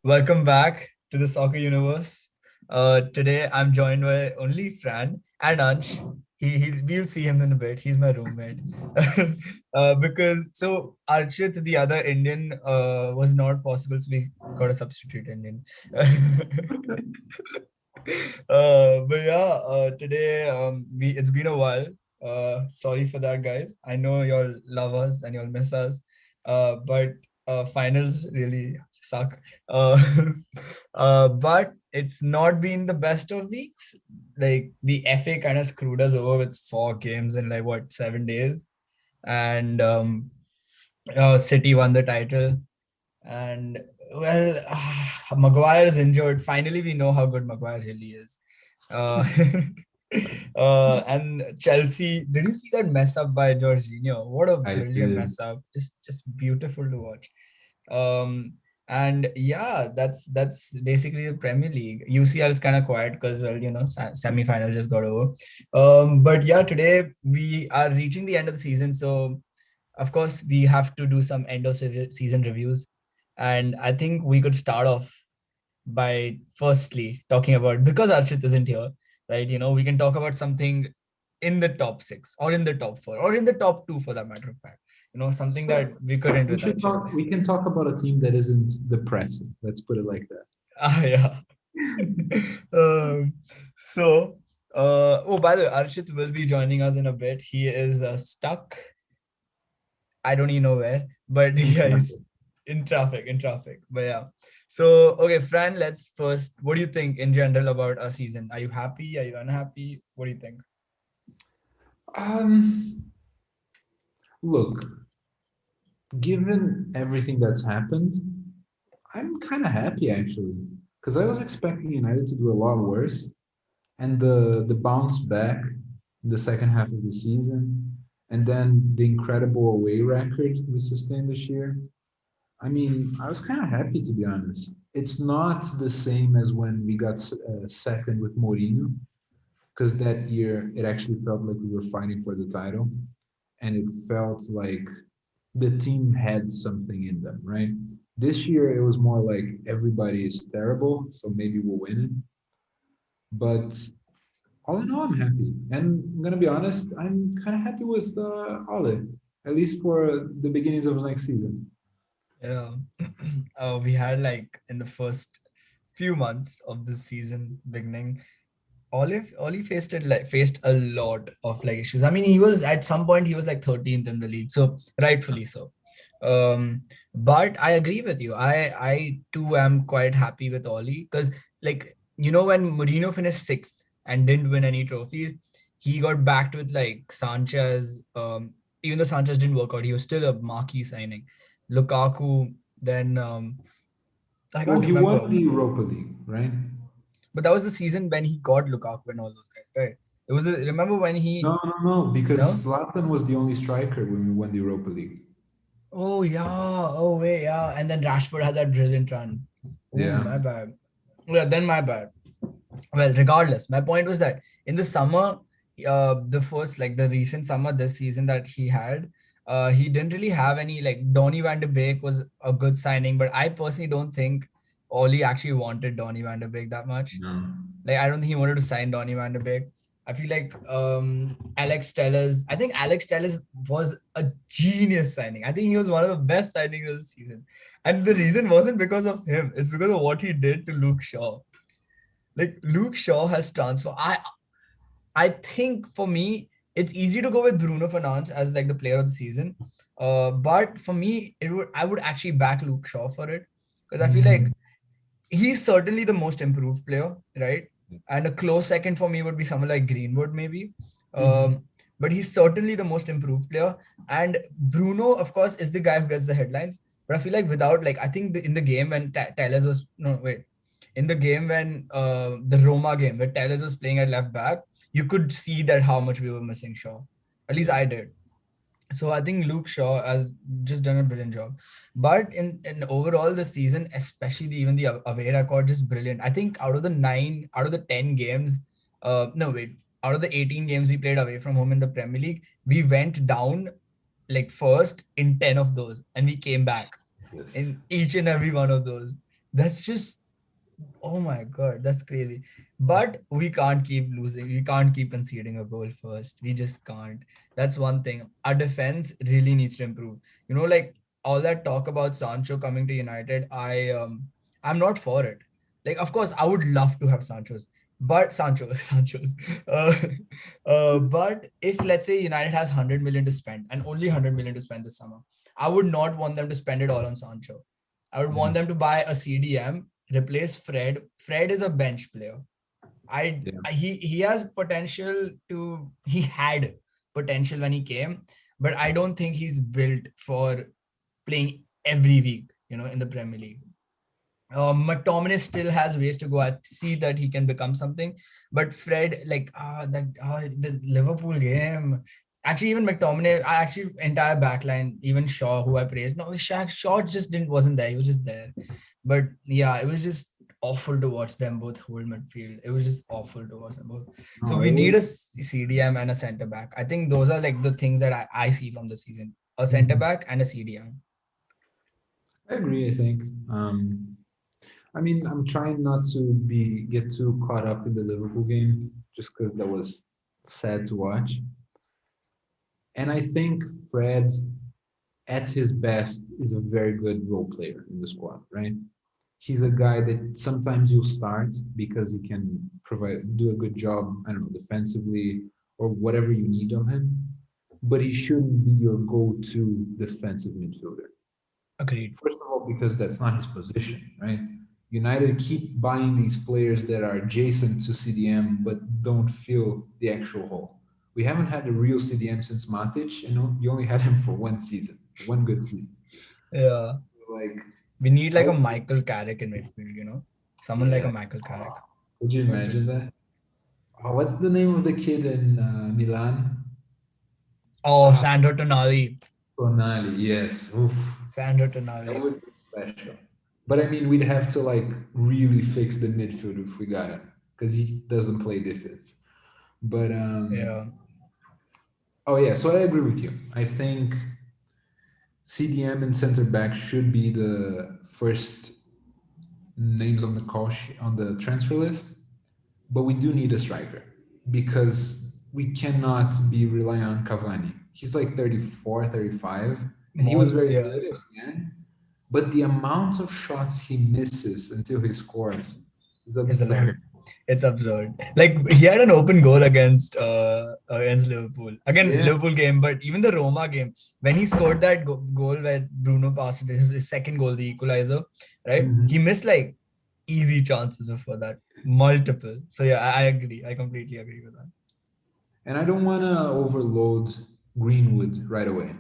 Welcome back to the Soccer Universe. Today I'm joined by only Fran and Ansh. We'll see him in a bit. He's my roommate. Because Archit, the other Indian, was not possible, so we got a substitute Indian. Today it's been a while. Sorry for that, guys. I know y'all love us and y'all miss us. But finals really suck. Uh, but it's not been the best of weeks. Like the FA kind of screwed us over with 4 games in like what 7 days, and City won the title. And well, Maguire is injured. Finally, we know how good Maguire really is. Uh, and Chelsea, did you see that mess up by Jorginho? What a I brilliant did. mess up! Just beautiful to watch. Um, and yeah, that's basically the Premier League. UCL is kind of quiet because well, semi-final just got over. But yeah, today we are reaching the end of the season, so of course we have to do some end of season reviews, and I think we could start off by firstly talking about, because Archit isn't here, right? We can talk about something in the top six or in the top four or in the top two for that matter of fact. Something that So we couldn't we with should Archit. talk. We can talk about a team that isn't depressing. Let's put it like that. Yeah. um, oh, by the way, Archit will be joining us in a bit. He is stuck. I don't even know where, but In yeah, he's traffic. in traffic, But yeah. So, okay, Fran, let's first, what do you think in general about our season? Are you happy? Are you unhappy? What do you think? Um, Look, given everything that's happened, I'm kind of happy actually, because I was expecting United to do a lot worse, and the bounce back in the second half of the season, and then the incredible away record we sustained this year. I mean, I was kind of happy to be honest. It's not the same as when we got second with Mourinho, because that year it actually felt like we were fighting for the title, and it felt like the team had something in them, right? This year it was more like everybody is terrible, so maybe we'll win it. But all in all, I'm happy, and I'm gonna be honest, I'm kind of happy with Ole, at least for the beginnings of next season. Yeah. We had like in the first few months of the season beginning, Olive faced a lot of like issues. I mean, he was at some point he was like 13th in the league, so rightfully so. Um, but I agree with you. I too am quite happy with Oli because like when Mourinho finished sixth and didn't win any trophies, he got backed with like Sanchez. Even though Sanchez didn't work out, he was still a marquee signing. Lukaku, then I Well, can't he won remember. the Europa League, right? But that was the season when he got Lukaku and all those guys, right? Remember when he, No, because no? Zlatan was the only striker when we won the Europa League. Oh, yeah. Oh, wait, yeah. And then Rashford had that brilliant run. Oh, Yeah. my bad. Yeah, then my bad. Well, regardless, my point was that in the summer, like the recent summer this season that he had, he didn't really have any, like Donny van de Beek was a good signing, but I personally don't think Oli actually wanted Donny van de Beek that much. No. Like I don't think he wanted to sign Donny van de Beek. I feel like I think Alex Tellers was a genius signing. I think he was one of the best signings of the season. And the reason wasn't because of him, it's because of what he did to Luke Shaw. Like Luke Shaw has transformed. I think for me, it's easy to go with Bruno Fernandes as like the player of the season. But for me, I would actually back Luke Shaw for it because I feel like Mhm. he's certainly the most improved player, right? And a close second for me would be someone like Greenwood, maybe. Mhm. Um, but he's certainly the most improved player. And Bruno, of course, is the guy who gets the headlines. But I feel like without, like, I think in the game when Tellez was, no, wait, in the game when the Roma game where Tellez was playing at left back, you could see that how much we were missing Shaw. At least Yeah. I did. So I think Luke Shaw has just done a brilliant job. But in overall the season, especially even the away record, just brilliant. I think out of the 10 games, no wait, out of the 18 games we played away from home in the Premier League, we went down like first in 10 of those, and we came back Jesus. in each and every one of those. That's just, oh my God, that's crazy. But we can't keep losing. We can't keep conceding a goal first. We just can't. That's one thing. Our defense really needs to improve. Like all that talk about Sancho coming to United, I'm not for it. Like, of course, I would love to have Sancho's. Uh, but if let's say United has 100 million to spend and only 100 million to spend this summer, I would not want them to spend it all on Sancho. I would want Mm, them to buy a CDM, replace Fred. Fred is a bench player. yeah. He has potential to he had potential when he came, but I don't think he's built for playing every week, in the Premier League. McTominay still has ways to go. I see that he can become something, but Fred, like the Liverpool game. Actually, even McTominay, actually entire backline, even Shaw, who I praised. No, Shaw just didn't wasn't there. He was just there, but yeah, it was just awful to watch them both hold midfield. It was just awful to watch them both. So No, we it need a was. CDM and a centre back. I think those are like the things that I see from the season: a centre Mhm. back and a CDM. I agree. I think. I mean, I'm trying not to get too caught up in the Liverpool game, just because that was sad to watch. And I think Fred, at his best, is a very good role player in the squad, right? He's a guy that sometimes you'll start because he can do a good job, I don't know, defensively or whatever you need of him. But he shouldn't be your go-to defensive midfielder. Agreed. First of all, because that's not his position, right? United keep buying these players that are adjacent to CDM but don't fill the actual hole. We haven't had a real CDM since Matic, you only had him for one season, one good season. Yeah. Like, We need like I a Michael Carrick in midfield, someone like yeah, a Michael Carrick. would you But imagine that? Oh, what's the name of the kid in Milan? oh, Ah, Sandro Tonali, Tonali. Yes, oof, Sandro that Tonali. would be special. But I mean, we'd have to like really fix the midfield if we got him because he doesn't play defense. But Yeah, oh yeah, so I agree with you. I think CDM and center back should be the first names on the on the transfer list, but we do need a striker because we cannot be relying on Cavani. He's like 34, 35, and he was more. very Yeah, good at the end, but the amount of shots he misses until he scores is it's a lot. absurd. It's absurd. Like he had an open goal against Liverpool. Again, Yeah. Liverpool game, but even the Roma game when he scored that goal where Bruno passed it, his second goal, the equalizer, right? Mhm. He missed like easy chances before that, multiple. So yeah, I agree. I completely agree with that. And I don't want to overload Greenwood right away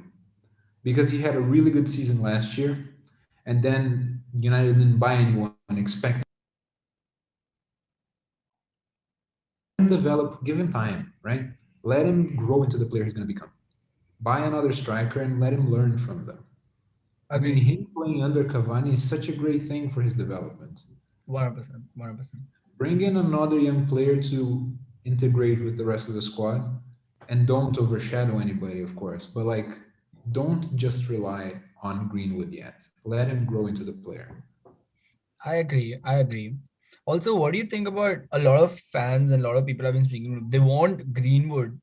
because he had a really good season last year, and then United didn't buy anyone expecting him develop, give him time, right? Let him grow into the player he's going to become. Buy another striker and let him learn from them. I mean, Agreed. him playing under Cavani is such a great thing for his development. 100%. 100%. Bring in another young player to integrate with the rest of the squad and don't overshadow anybody, of course. But like, don't just rely on Greenwood yet. Let him grow into the player. I agree. I agree. Also, what do you think about a lot of fans and a lot of people have been speaking? They want Greenwood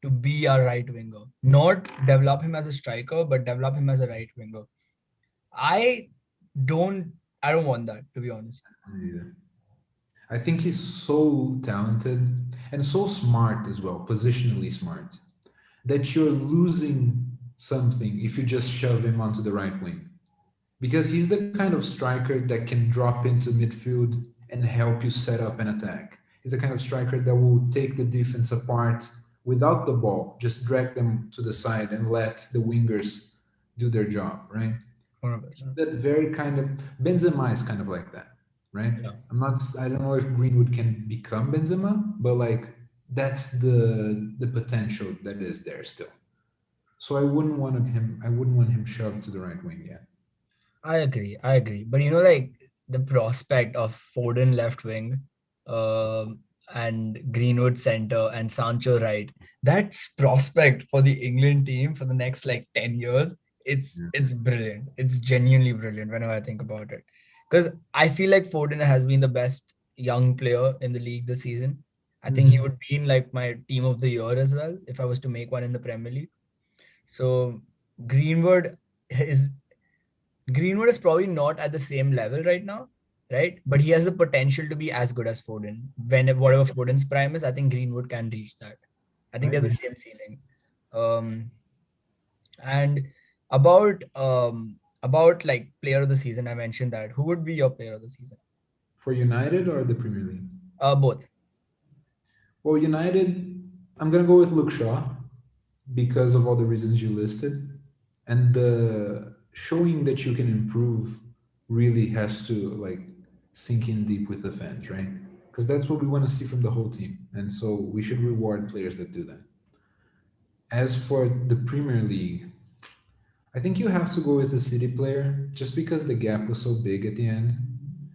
to be our right winger, not develop him as a striker, but develop him as a right winger. I don't. I don't want that, to be honest. Yeah. I think he's so talented and so smart as well, positionally smart, that you're losing something if you just shove him onto the right wing. Because he's the kind of striker that can drop into midfield and help you set up an attack. He's the kind of striker that will take the defense apart without the ball, just drag them to the side and let the wingers do their job, right? He's 100%. that very kind of Benzema is kind of like that, right? Yeah, I don't know if Greenwood can become Benzema, but like that's the potential that is there still. So I wouldn't want him shoved to the right wing yet. I agree. I agree. But like the prospect of Foden left wing, um, and Greenwood center and Sancho right, that's prospect for the England team for the next like 10 years. It's brilliant. It's genuinely brilliant whenever I think about it. because I feel like Foden has been the best young player in the league this season. I think he would Mhm. be in like my team of the year as well if I was to make one in the Premier League. So Greenwood is Greenwood is probably not at the same level right now, right? But he has the potential to be as good as Foden. When whatever Foden's prime is, I think Greenwood can reach that. I I think they're the agree. same ceiling. Um, and about like player of the season, I mentioned that. Who would be your player of the season? For United or the Premier League? Both. Well, United, I'm gonna go with Luke Shaw because of all the reasons you listed, and the showing that you can improve really has to like sink in deep with the fans, right? Because that's what we want to see from the whole team, and so we should reward players that do that. As for the Premier League, I think you have to go with a City player just because the gap was so big at the end.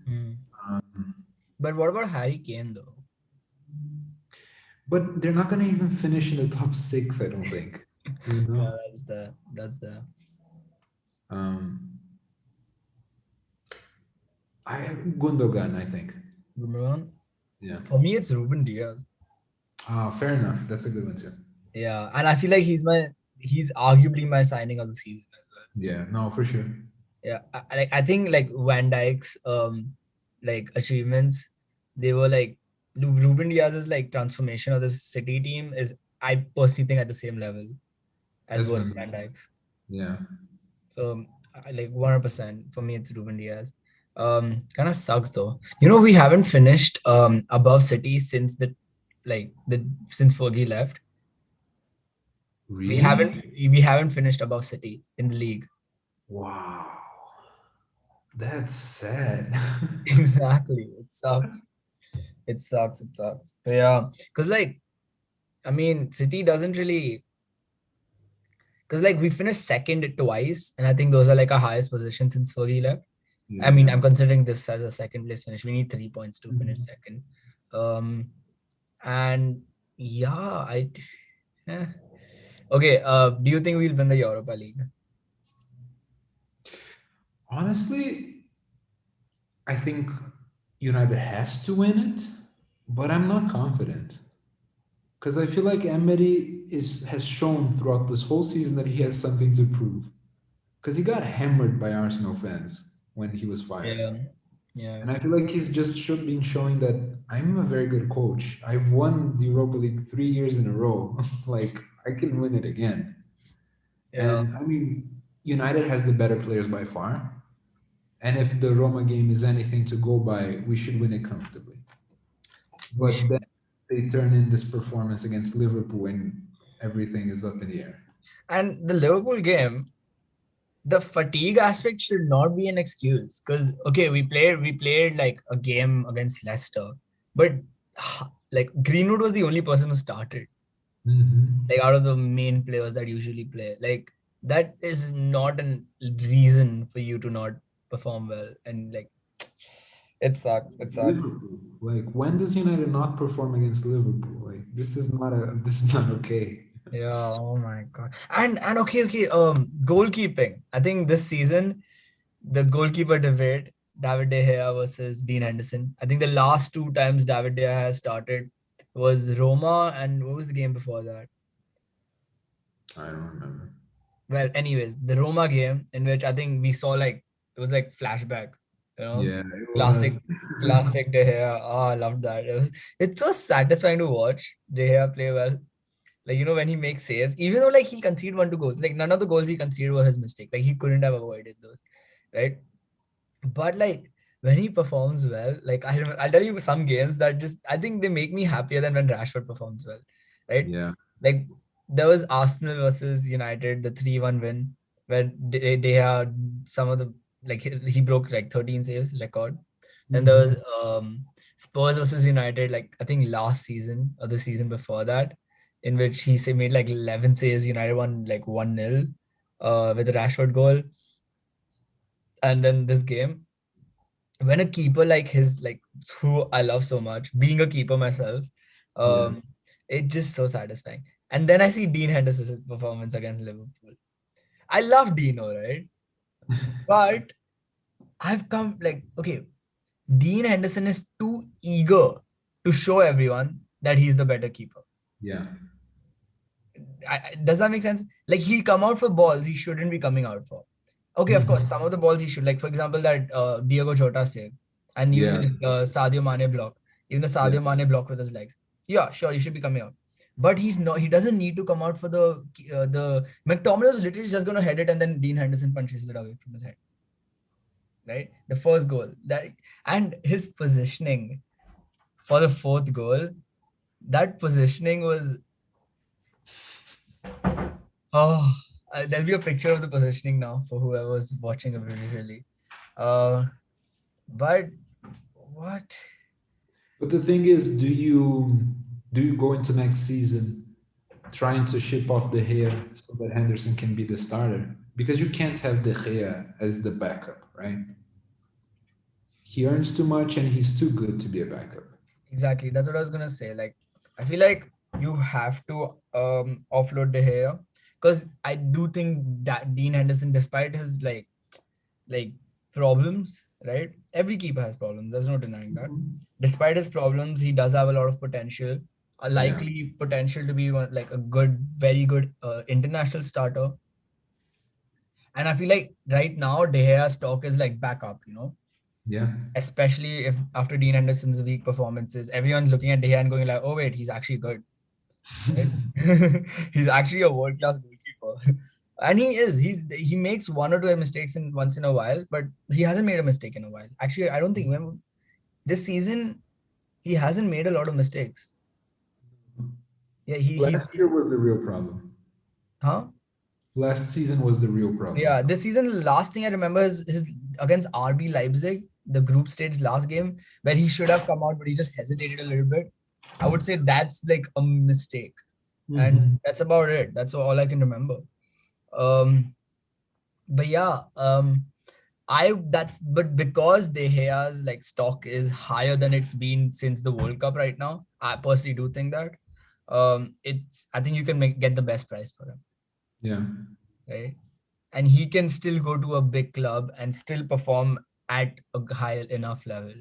Hmm. Um, But what about Harry Kane though? but they're not going to even finish in the top six, I don't think. You know, Yeah, that's the um, I have Gundogan, I think. number one. Yeah. For me, it's Ruben Diaz. Ah, fair enough. That's a good one too. Yeah, and I feel like he's arguably my signing of the season as well. Yeah, no, for sure. Yeah, I think like Van Dijk's like achievements, they were like Ruben Diaz's like transformation of the City team is I personally think at the same level as As was Van Van Dijk. Dijk's. Yeah. So like 100% for me it's Ruben Diaz. Kind of sucks though. We haven't finished above City since the since Fergie left. We haven't Really? we haven't finished above City in the league. Wow. That's sad. Exactly. It sucks. It sucks. It sucks. But yeah, because like I mean, City doesn't really because like we finished second twice, and I think those are like our highest position since Fergie left. I Yeah. mean, I'm considering this as a second place finish. We need 3 points to finish Mhm. second. Um, and yeah, eh. Okay. Do you think we'll win the Europa League? Honestly, I think United has to win it, but I'm not confident. Because I feel like Emery has shown throughout this whole season that he has something to prove. Because he got hammered by Arsenal fans when he was fired. Yeah. Yeah. And I feel like he's just been showing that I'm a very good coach. I've won the Europa League 3 years in a row. Like, I can win it again. Yeah. And I mean, United has the better players by far. And if the Roma game is anything to go by, we should win it comfortably. We But then should. they turn in this performance against Liverpool and everything is up in the air. And the Liverpool game, the fatigue aspect should not be an excuse because okay we played like a game against Leicester, but like Greenwood was the only person who started Hmm. like out of the main players that usually play. Like that is not a reason for you to not perform well, and like it sucks. Liverpool. Like, when does United not perform against Liverpool? Like, this is not okay. Yeah, oh my god. And okay, goalkeeping, I think this season the goalkeeper debate, David De Gea versus Dean Henderson. I think the last two times David De Gea has started was Roma, and what was the game before that? I don't remember. Well, anyways, the Roma game in which I think we saw like it was like flashback, you know, Yeah, it classic, was. classic De Gea. Oh, I love that. It's so satisfying to watch De Gea play well. Like when he makes saves, even though like he conceded 1 2 goals, like none of the goals he conceded were his mistake. Like he couldn't have avoided those, right? But like when he performs well, like I'll tell you some games that just I think they make me happier than when Rashford performs well, right? Yeah. Like there was Arsenal versus United, the 3-1 win, where they had some of the like he broke like 13 saves record. Then there was Hmm. Spurs versus United, like I think last season or the season before that, in which he made like 11 saves. United won like 1-0 with a Rashford goal, and then this game when a keeper like his like who I love so much, being a keeper myself, Yeah. um, it's just so satisfying. And then I see Dean Henderson's performance against Liverpool. I love Dino, right? But I've come like, okay, Dean Henderson is too eager to show everyone that he's the better keeper. Yeah. Does that make sense? Like he'll come out for balls he shouldn't be coming out for. Okay, of course, some of the balls he should, like for example that Diego Jota save, and even Yeah. the Sadio Mane block, even the Yeah. Sadio Mane block with his legs. Yeah, sure, he should be coming out, but he's not. He doesn't need to come out for the McTominay was literally just gonna head it, and then Dean Henderson punches it away from his head. Right, the first goal that and his positioning for the fourth goal, that positioning was oh. There'll be a picture of the positioning now for whoever's watching it visually. Uh, but what? But the thing is, do you go into next season trying to ship off De Gea so that Henderson can be the starter? Because you can't have De Gea as the backup, right? He earns too much and he's too good to be a backup. Exactly. That's what I was gonna say. Like, I feel like you have to offload De Gea because I do think that Dean Henderson, despite his like problems, right? Every keeper has problems. There's no denying that. Despite his problems, he does have a lot of potential. A Yeah, likely potential to be like a good, very good international starter. And I feel like right now De Gea's stock is like back up, yeah. especially if after Dean Henderson's weak performances, everyone's looking at De Gea and going like, oh wait, he's actually good, right? He's actually a world class goalkeeper, and he is. He makes one or two mistakes in once in a while, but he hasn't made a mistake in a while. Actually, I don't think when this season he hasn't made a lot of mistakes. Yeah, he's Last year was the real problem. huh. Last season was the real Yeah, problem. this season, the last thing I remember is his against RB Leipzig, the group stage last game, where he should have come out, but he just hesitated a little bit. I would say that's like a mistake. And Mhm. that's about it. That's all I can remember. But yeah, I that's but because De Gea's like stock is higher than it's been since the World Cup right now, I personally do think that. It's I think you can get the best price for him, Yeah. right? And he can still go to a big club and still perform at a high enough level.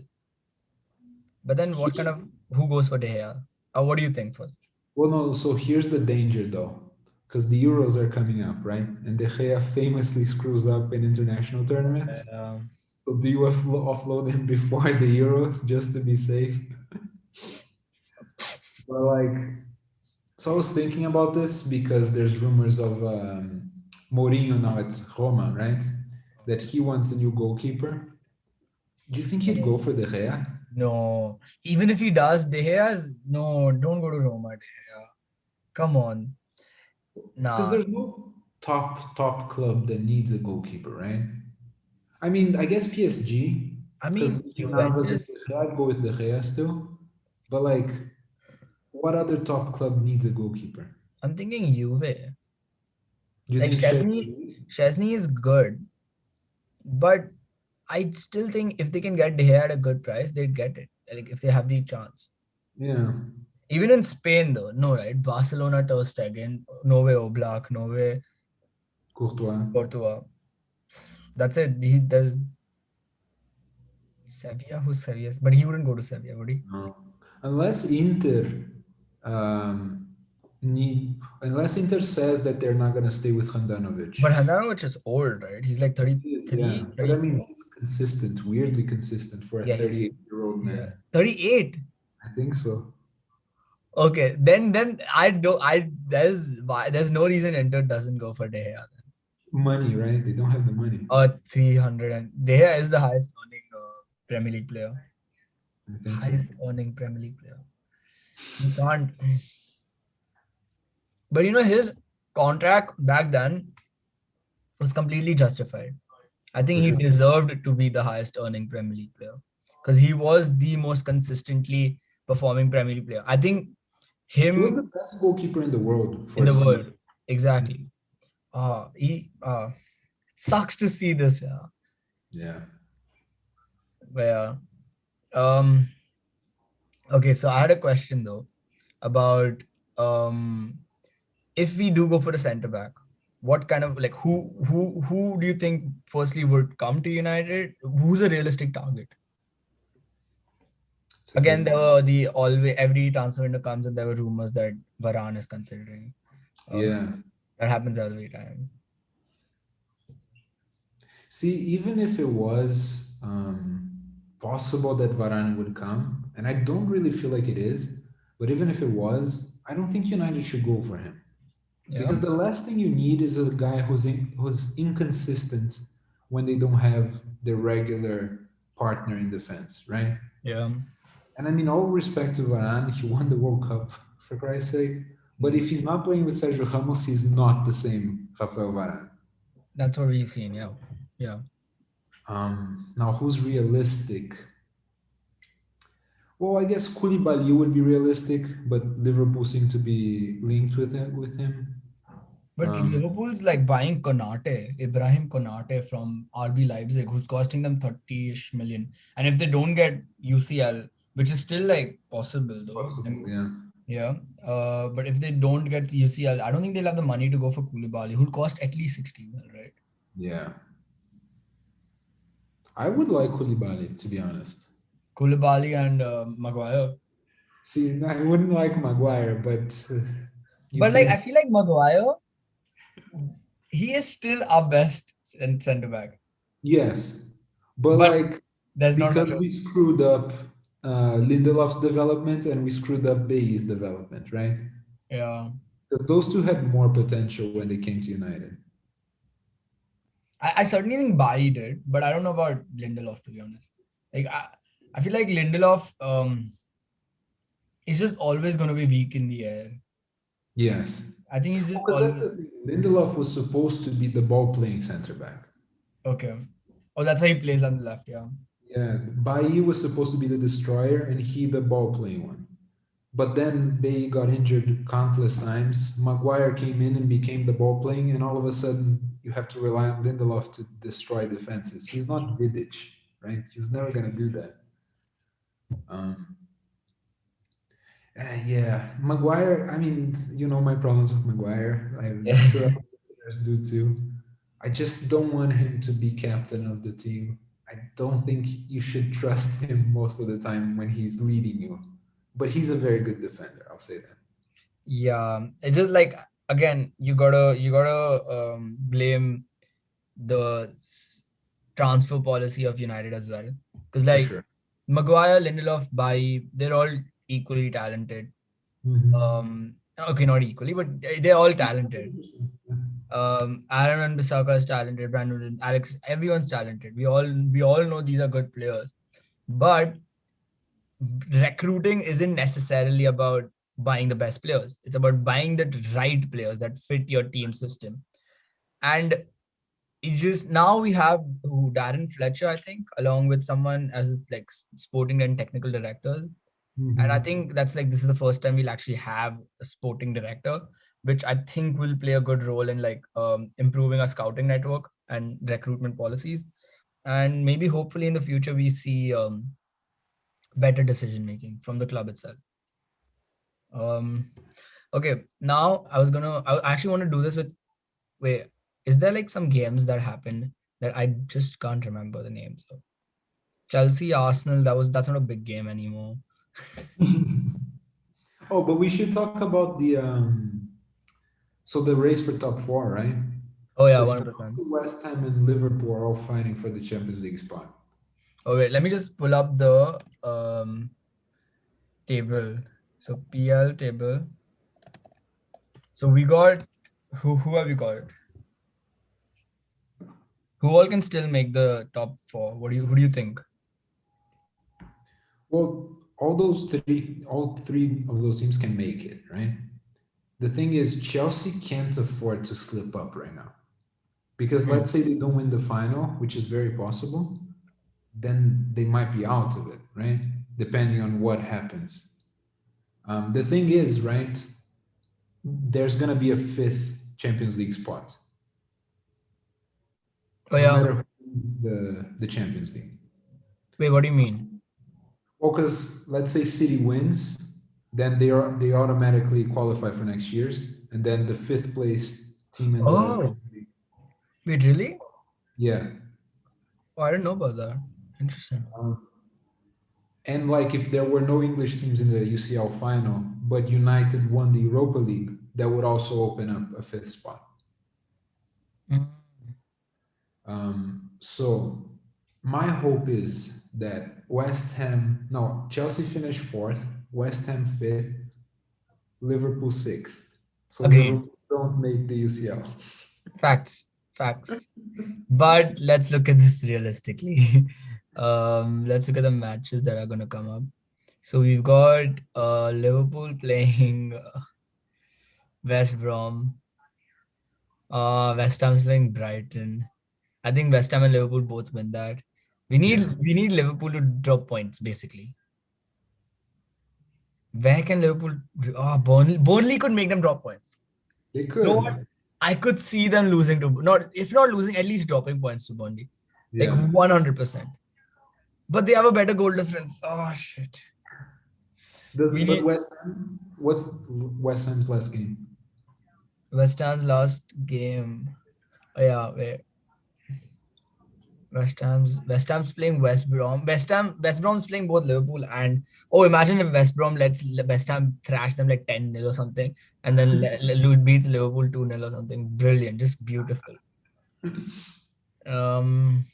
But then what kind of who goes for De Gea? What do you think first? Well, no, so here's the danger though, because the Euros are coming up, right? And De Gea famously screws up in international tournaments. Um, So do you offload him before the Euros just to be safe? But like, so I was thinking about this because there's rumors of Mourinho now at Roma, right? That he wants a new goalkeeper. Do you think he'd go for De Gea? no, even if he does, De Gea's no, don't go to Roma, De Gea. Come on, Because nah. there's no top club that needs a goalkeeper, right? I mean, I guess PSG, I because mean, between Navas and Juventus. De Gea, I'd go with De Gea still. But like, what other top club needs a goalkeeper? I'm thinking Juve. Do you Like think Chesney is good, but I still think if they can get De Gea at a good price, they'd get it. Like if they have the chance. Yeah, Even in Spain, though, no, right? Barcelona, Ter Stegen, no way Oblak, no way Courtois. Courtois. That's it. He does Sevilla. Who's Sevilla? But he wouldn't go to Sevilla, would he? No. Unless Inter um, unless Inter says that they're not gonna stay with Handanovic. But Handanovic is old, right? He's like He is, yeah. 33, But I mean, 34. he's consistent, weirdly consistent for a Yeah, he's 38-year-old yeah. man. 38. I think so. Okay, then I don't I there's no reason Inter doesn't go for De Gea. Money, right? They don't have the money. 300 and De Gea is the highest earning Premier League player. I think so. Highest earning Premier League player. You can't. But his contract back then was completely justified. I think For he sure. deserved to be the highest earning Premier League player because he was the most consistently performing Premier League player. I think He was the him best goalkeeper in the world in for a the season. world. Exactly. He sucks to see this, yeah. Yeah. Where okay, so I had a question though about um if we do go for the center back, what kind of like who do you think firstly would come to United? Who's a realistic target? It's a Again, good there one. were the always every transfer window comes and there were rumors that Varane is considering. Um, Yeah. that happens every time. See, even if it was possible that Varane would come, and I don't really feel like it is, but even if it was, I don't think United should go for him. Yeah, Because the last thing you need is a guy who's inconsistent when they don't have the regular partner in defense, right? yeah. And I mean, all respect to Varane, he won the World Cup for Christ's sake. But Mm. if he's not playing with Sergio Ramos, he's not the same Rafael Varane. That's what we've seen. Yeah, yeah. Now, who's realistic? Well, I guess Koulibaly would be realistic, but Liverpool seem to be linked with him. But Um, Liverpool's like buying Konate, Ibrahim Konate from RB Leipzig, who's costing them 30-ish million. And if they don't get UCL, which is still like possible though, possible, then yeah. yeah. But if they don't get UCL, I don't think they'll have the money to go for Koulibaly, who'll cost at least 60 mil, right? Yeah. I would like Koulibaly, to be honest. Koulibaly and Maguire. See, I wouldn't like Maguire, but you But like I think feel like Maguire, he is still our best center back. yes. But But like, there's not much because of we screwed up Lindelof's development and we screwed up Bailly's development, right? yeah. Because those two had more potential when they came to United. I certainly think Bailly did, but I don't know about Lindelof to be honest. Like I feel like Lindelof is just always gonna be weak in the air. Yes. I think he's just Because that's always the thing. Lindelof was supposed to be the ball playing center back. okay. Oh, that's why he plays on the left, yeah. Yeah, Bailly was supposed to be the destroyer and he the ball playing one. But then Bailly got injured countless times. Maguire came in and became the ball playing, and all of a sudden you have to rely on Lindelof to destroy defenses. He's not Vidic, right? He's never gonna do that. Um, yeah, Maguire. I mean, you know my problems with Maguire. I'm Yeah. sure our listeners do too. I just don't want him to be captain of the team. I don't think you should trust him most of the time when he's leading you. But he's a very good defender. I'll say that. Yeah. It's just like again, you gotta blame the transfer policy of United as well. Because For like sure. Maguire, Lindelof, Bailly, they're all equally talented. Mm-hmm. Okay, not equally, but they're all talented. 100%. Yeah. Aaron and Bissaka is talented. Brandon, Alex, everyone's talented. We all know these are good players, but recruiting isn't necessarily about buying the best players. It's about buying the right players that fit your team system. And it just now we have who Darren Fletcher, I think, along with someone as like sporting and technical directors. And I Mm-hmm. think that's like this is the first time we'll actually have a sporting director, which I think will play a good role in like improving our scouting network and recruitment policies. And maybe hopefully in the future we see better decision making from the club itself. Um, okay, now I actually want to do this with, wait, is there like some games that happened that I just can't remember the names of? Chelsea, Arsenal, that's not a big game anymore. Oh, but we should talk about the so the race for top four, right? Oh yeah, Because 100%. Chelsea, West Ham, and Liverpool are all fighting for the Champions League spot. Oh wait, let me just pull up the table. So PL table. So we got who have we got? Who all can still make the top four? Who do you think? Well, all three of those teams can make it, right? The thing is, Chelsea can't afford to slip up right now. Because Hmm. let's say they don't win the final, which is very possible, then they might be out of it, right? Depending on what happens. The thing is, right, there's going to be a fifth Champions League spot, Oh no yeah. matter who wins the Champions League. Wait, what do you mean? Well, because let's say City wins, then they automatically qualify for next year's, and then the fifth place team in the Oh, Premier League. wait, really? Yeah. Oh, I didn't know about that. Interesting. Um, and like if there were no English teams in the UCL final, but United won the Europa League, that would also open up a fifth spot. Mm. So my hope is that no, Chelsea finished fourth, West Ham fifth, Liverpool sixth. So Agreed. Liverpool don't make the UCL. Facts. Facts. But let's look at this realistically. Let's look at the matches that are gonna come up. So we've got Liverpool playing West Brom. West Ham's playing Brighton. I think West Ham and Liverpool both win that. We Yeah, need we need Liverpool to drop points basically. Where can Liverpool? Oh, Burnley could make them drop points. they You know what? could. I could see them losing to not if not losing at least dropping points to Burnley, like Yeah, 100%. But they have a better goal difference. Oh shit. does We but need West Ham? What's West Ham's last game? West Ham's last game. Oh, yeah, wait. West Ham's playing West Brom. West Brom's playing both Liverpool and oh, imagine if West Brom lets West Ham thrash them like 10-0 or something, and then beats Liverpool 2-0 or something. Brilliant, just beautiful. Um,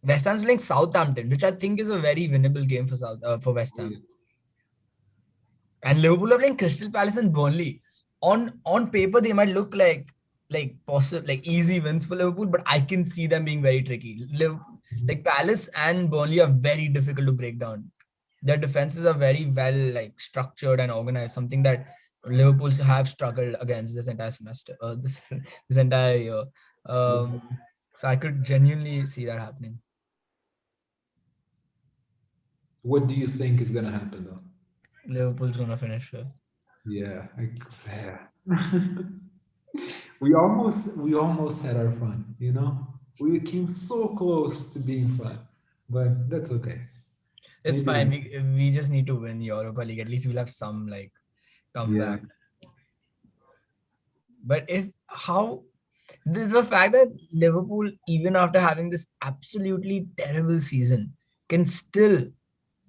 West Ham's playing Southampton, which I think is a very winnable game for West Oh, yeah. Ham. And Liverpool are playing Crystal Palace and Burnley. On paper, they might look like possible like easy wins for Liverpool, but I can see them being very tricky. Like Palace and Burnley are very difficult to break down. Their defenses are very well like structured and organized. Something that Liverpool have struggled against this entire semester, this entire year. Yeah. Um, so I could genuinely see that happening. What do you think is gonna happen though? Liverpool's gonna finish fifth. Yeah, yeah. We almost had our fun, you know? We came so close to being fun, but that's okay. It's Maybe fine. next. We just need to win Europa League. At least we'll have some like Yeah. comeback. But if how this the fact that Liverpool, even after having this absolutely terrible season, can still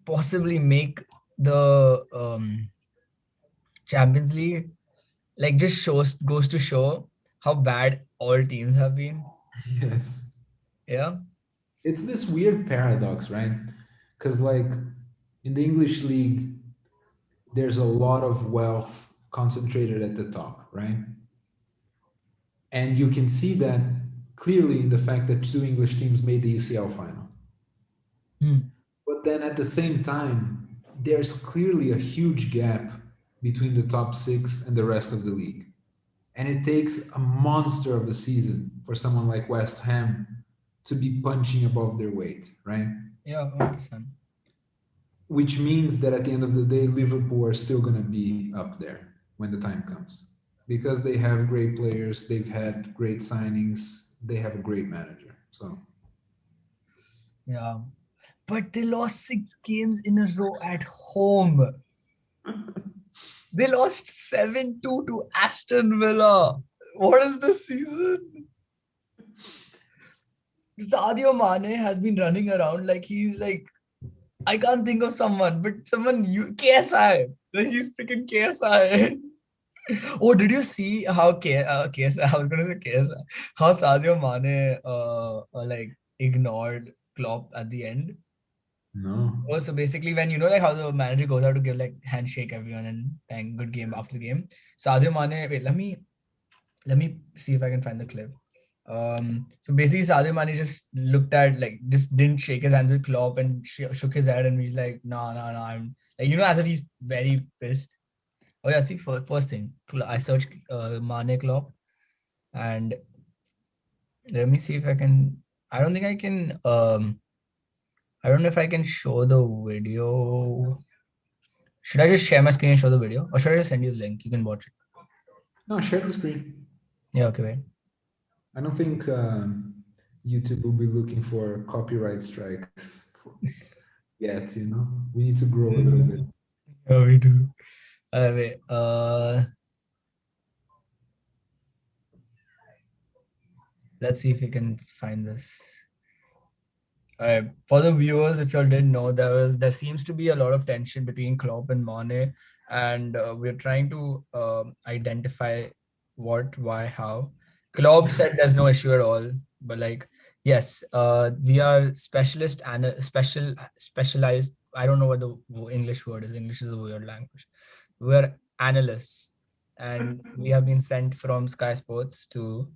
possibly make the Champions League, like just shows goes to show how bad all teams have been. Yes. Yeah. It's this weird paradox, right? Because like in the English league, there's a lot of wealth concentrated at the top, right? And you can see that clearly in the fact that two English teams made the UCL final. Hmm. But then at the same time, there's clearly a huge gap between the top six and the rest of the league. And it takes a monster of a season for someone like West Ham to be punching above their weight, right? Yeah, 100%. Which means that at the end of the day, Liverpool are still going to be up there when the time comes because they have great players, they've had great signings, they have a great manager. So, Yeah. But they lost 6 games in a row at home. They lost 7-2 to Aston Villa. What is this season? Sadio Mane has been running around like he's like, I can't think of someone, but someone you KSI. Like he's picking KSI. Oh, did you see how KSI? I was gonna say KSI. How Sadio Mane like ignored Klopp at the end. no. Oh, so basically, when you know, like how the manager goes out to give like handshake everyone and thank good game after the game. Sadio Mane, wait, let me see if I can find the clip. So basically, Sadio Mane just looked at like just didn't shake his hands with Klopp and shook his head and he's like, no, no, no, I'm like as if he's very pissed. Oh yeah, see first thing, I searched Mane Klopp and let me see if I can. I don't think I can. I don't know if I can show the video. Should I just share my screen and show the video, or should I just send you the link? You can watch it. No, share the screen. Yeah, okay, wait. I don't think YouTube will be looking for copyright strikes yet, you know? We need to grow a little bit. Yeah, we do. Wait. Let's see if we can find this. For the viewers, if y'all didn't know, there seems to be a lot of tension between Klopp and Mane, and we're trying to identify what, why, how. Klopp said there's no issue at all, but like, yes, we are specialized. I don't know what the English word is. English is a weird language. We're analysts, and we have been sent from Sky Sports to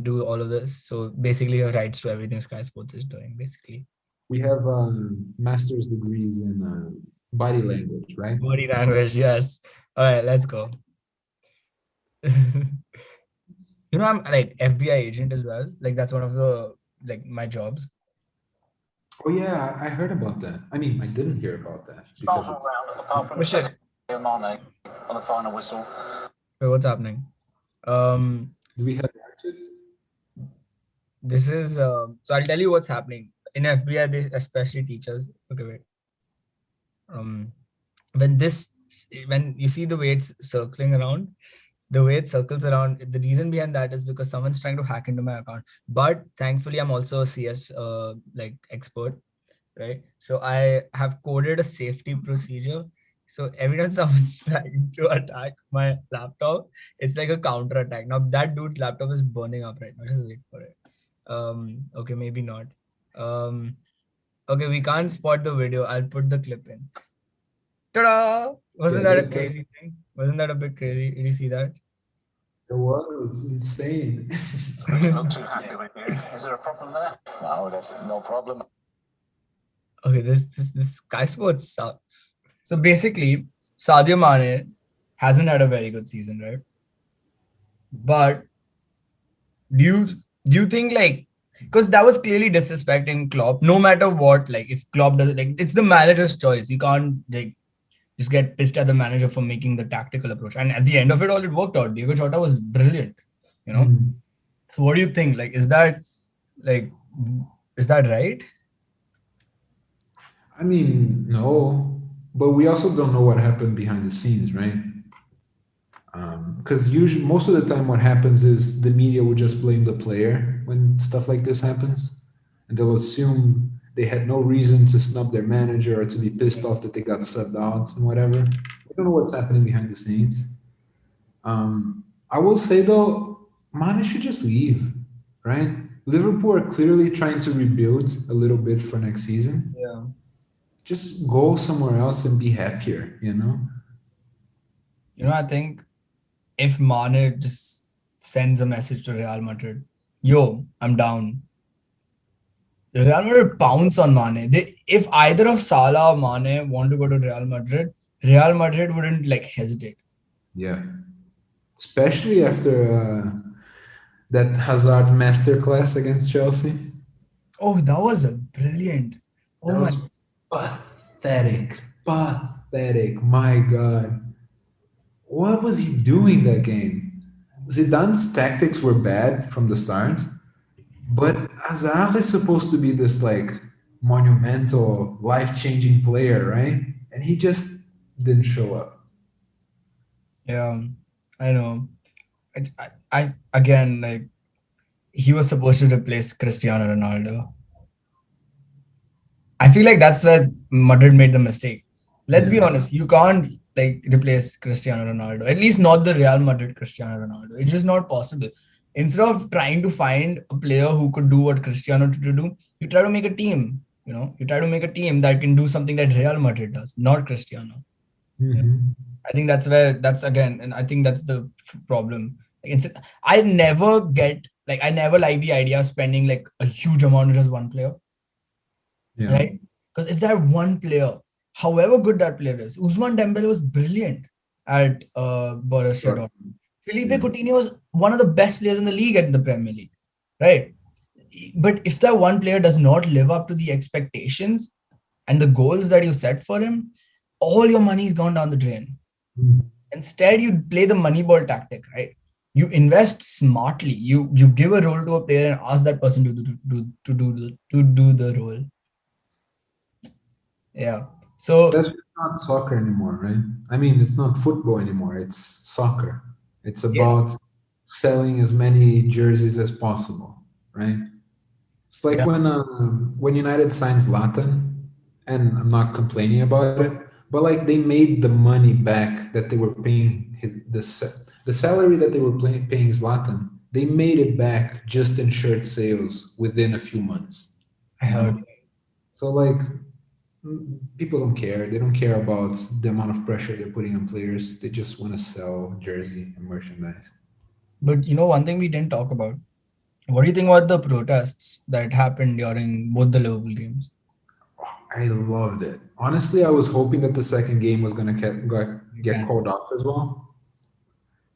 do all of this. So basically, your rights to everything Sky Sports is doing, basically. We have master's degrees in body language, right? Body language, yes. All right, let's go. I'm like FBI agent as well. Like that's one of the like my jobs. Oh yeah, I heard about that. I mean, I didn't hear about that because it's Oh secret. shit. Sadio Mane on the final whistle. Wait, what's happening? Um, Do we have Archit? this is so I'll tell you what's happening in FBI. They especially teach us. Okay, wait. Um, when this when you see the way it's circling around, the way it circles around, the reason behind that is because someone's trying to hack into my account. But thankfully, I'm also a CS like expert, right? So I have coded a safety procedure. So every time someone's trying to attack my laptop, it's like a counter attack. Now that dude's laptop is burning up right now. Just wait for it. Okay, maybe not. Um, okay, we can't spot the video. I'll put the clip in. Ta-da! Wasn't Yeah, that a that's crazy thing? Wasn't that a bit crazy? Did you see that? it was insane. Doesn't look too happy with you. Is there a problem there? No, there's no problem. Okay, this Sky Sports sucks. So basically, Sadio Mane hasn't had a very good season, right? But do you do you think like because that was clearly disrespecting Klopp, no matter what, like if Klopp does it, like it's the manager's choice. You can't like just get pissed at the manager for making the tactical approach. And at the end of it all, it worked out. Diego Jota was brilliant, you know. Mm. So what do you think? Like is that right? I mean, no, but we also don't know what happened behind the scenes, right? Because usually, most of the time, what happens is the media will just blame the player when stuff like this happens, and they'll assume they had no reason to snub their manager or to be pissed off that they got subbed out and whatever. I don't know what's happening behind the scenes. I will say though, Mane should just leave, right? Liverpool are clearly trying to rebuild a little bit for next season. Yeah. Just go somewhere else and be happier, you know? I think if Mane just sends a message to Real Madrid, yo, I'm down. Real Madrid pounce on Mane. If either of Salah or Mane want to go to Real Madrid wouldn't like hesitate. Yeah. Especially after that Hazard masterclass against Chelsea. Oh, that was a brilliant. Oh That my. was pathetic. Pathetic. My God. What was he doing that game? Zidane's tactics were bad from the start, but Hazard is supposed to be this like monumental, life-changing player, right? And he just didn't show up. Yeah, I know. I again like he was supposed to replace Cristiano Ronaldo. I feel like that's where Madrid made the mistake. Let's be Yeah. honest, you can't like replace Cristiano Ronaldo. At least not the Real Madrid Cristiano Ronaldo. It's just not possible. Instead of trying to find a player who could do what Cristiano to do, you try to make a team. You try to make a team that can do something that Real Madrid does, not Cristiano. Yeah. Mhm. I think that's again, and I think that's the problem. Like, I never get like I never like the idea of spending like a huge amount on just one player, Yeah. right? Because if that one player, however good that player is, Ousmane Dembele was brilliant at Borussia Sure. Dortmund. Felipe Yeah. Coutinho was one of the best players in the league at the Premier League, right? But if that one player does not live up to the expectations and the goals that you set for him, all your money's gone down the drain. Mm. Instead, you play the money ball tactic, right? You invest smartly. You give a role to a player and ask that person to do the role. Yeah. So That's not soccer anymore, right? I mean, it's not football anymore. It's soccer. It's yeah, about selling as many jerseys as possible. right? It's like Yeah, when United signs Zlatan, and I'm not complaining about it, but like they made the money back that they were paying the salary that they were paying Zlatan. They made it back just in shirt sales within a few months. I You heard. know, so like people don't care. They don't care about the amount of pressure they're putting on players. They just want to sell jersey and merchandise. But one thing we didn't talk about. What do you think about the protests that happened during both the Liverpool games? I loved it. Honestly, I was hoping that the second game was gonna get Okay. called off as well.